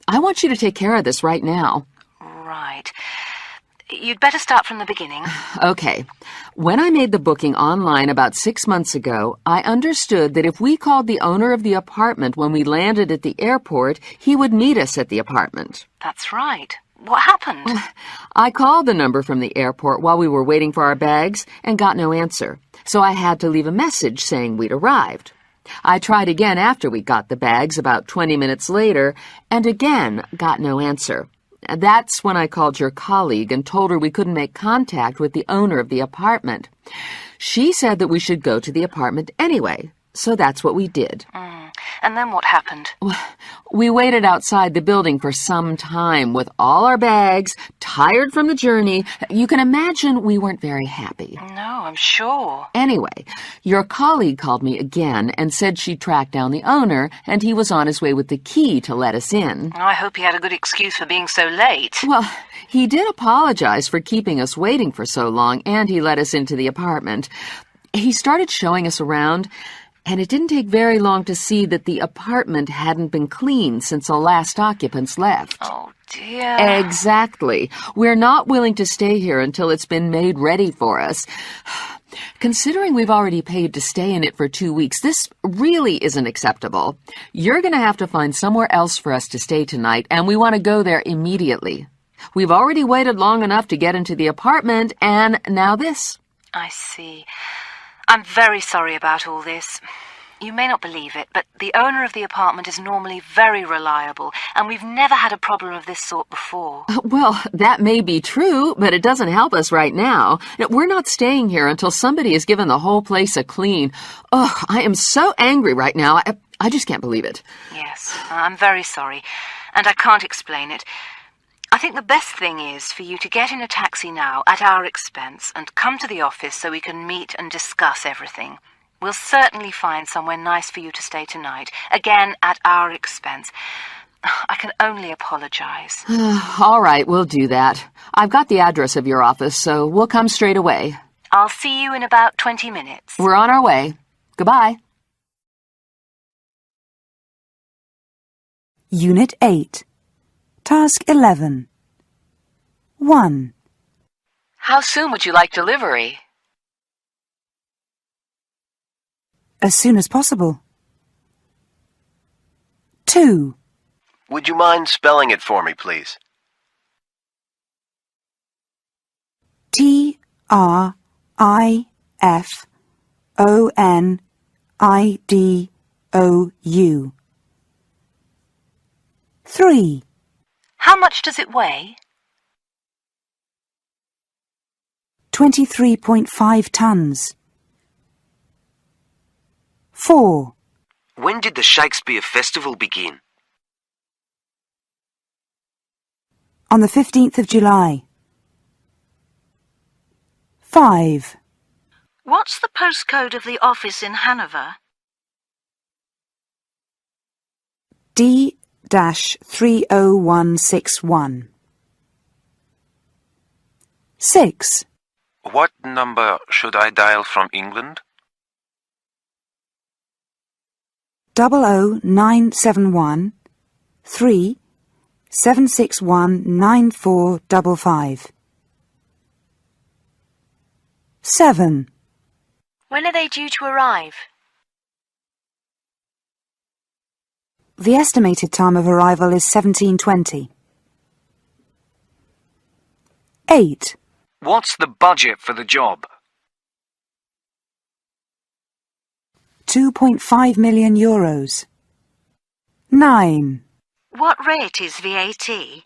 Speaker 6: I want you to take care of this right now.
Speaker 12: Right. You'd better start from the beginning.
Speaker 6: Okay. When I made the booking online about 6 months ago, I understood that if we called the owner of the apartment when we landed at the airport, he would meet us at the apartment.
Speaker 12: That's right. What happened?
Speaker 6: I called the number from the airport while we were waiting for our bags and got no answer, so I had to leave a message saying we'd arrived. I tried again after we got the bags about 20 minutes later and again got no answer. That's when I called your colleague and told her we couldn't make contact with the owner of the apartment. She said that we should go to the apartment anyway, so that's what we did.
Speaker 12: And then what happened?
Speaker 6: We waited outside the building for some time with all our bags, tired from the journey. You can imagine we weren't very happy.
Speaker 12: No, I'm sure.
Speaker 6: Anyway, your colleague called me again and said she tracked down the owner and he was on his way with the key to let us in.
Speaker 12: I hope he had a good excuse for being so late.
Speaker 6: Well, he did apologize for keeping us waiting for so long and he let us into the apartment. He started showing us around. And it didn't take very long to see that the apartment hadn't been cleaned since the last occupants left.
Speaker 12: Oh, dear.
Speaker 6: Exactly. We're not willing to stay here until it's been made ready for us. Considering we've already paid to stay in it for 2 weeks, this really isn't acceptable. You're going to have to find somewhere else for us to stay tonight, and we want to go there immediately. We've already waited long enough to get into the apartment, and now this.
Speaker 14: I see. I'm very sorry about all this. You may not believe it, but the owner of the apartment is normally very reliable, and we've never had a problem of this sort before.
Speaker 6: Well, that may be true, but it doesn't help us right now. We're not staying here until somebody has given the whole place a clean. Oh, I am so angry right now. I just can't believe it.
Speaker 14: Yes, I'm very sorry, and I can't explain it. I think the best thing is for you to get in a taxi now at our expense and come to the office so we can meet and discuss everything. We'll certainly find somewhere nice for you to stay tonight, again at our expense. I can only apologize.
Speaker 6: All right, we'll do that. I've got the address of your office, so we'll come straight away.
Speaker 14: I'll see you in about 20 minutes.
Speaker 6: We're on our way. Goodbye.
Speaker 1: Unit 8. Task 11. 1.
Speaker 17: How soon would you like delivery?
Speaker 1: As soon as possible. 2.
Speaker 15: Would you mind spelling it for me, please?
Speaker 1: TRIFONIDOU. 3.
Speaker 14: How much does it weigh?
Speaker 1: 23.5 tons. 4.
Speaker 18: When did the Shakespeare Festival begin?
Speaker 1: On the 15th of July. 5.
Speaker 14: What's the postcode of the office in Hanover?
Speaker 1: D-30161. 6.
Speaker 3: What number should I dial from England?
Speaker 1: 00971 3 761 9455. 7.
Speaker 14: When are they due to arrive?
Speaker 1: The estimated time of arrival is 17:20. 8.
Speaker 9: What's the budget for the job?
Speaker 1: 2.5 million euros. 9.
Speaker 14: What rate is VAT?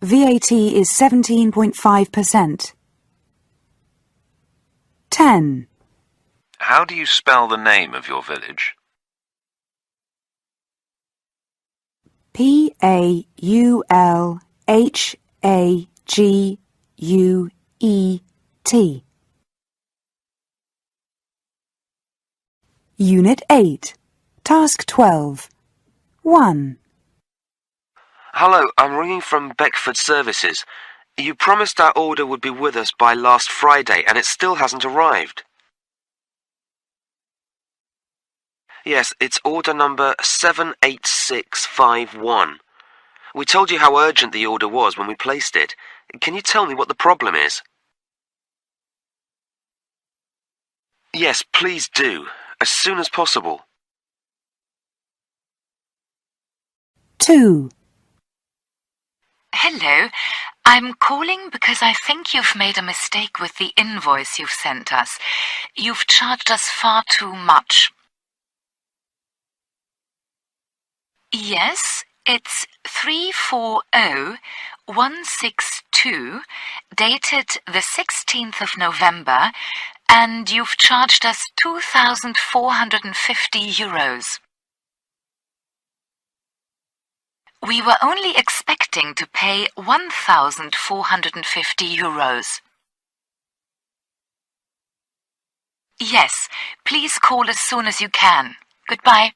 Speaker 1: VAT is 17.5%. 10.
Speaker 3: How do you spell the name of your village?
Speaker 1: Paulhaguet. Unit 8. Task 12. 1.
Speaker 18: Hello, I'm ringing from Beckford Services. You promised our order would be with us by last Friday, and it still hasn't arrived. Yes, it's order number 78651. We told you how urgent the order was when we placed it. Can you tell me what the problem is? Yes, please do. As soon as possible.
Speaker 1: 2.
Speaker 13: Hello. I'm calling because I think you've made a mistake with the invoice you've sent us. You've charged us far too much. Yes, it's 340162, dated the 16th of November, and you've charged us 2,450 euros. We were only expecting to pay 1,450 euros. Yes, please call as soon as you can. Goodbye.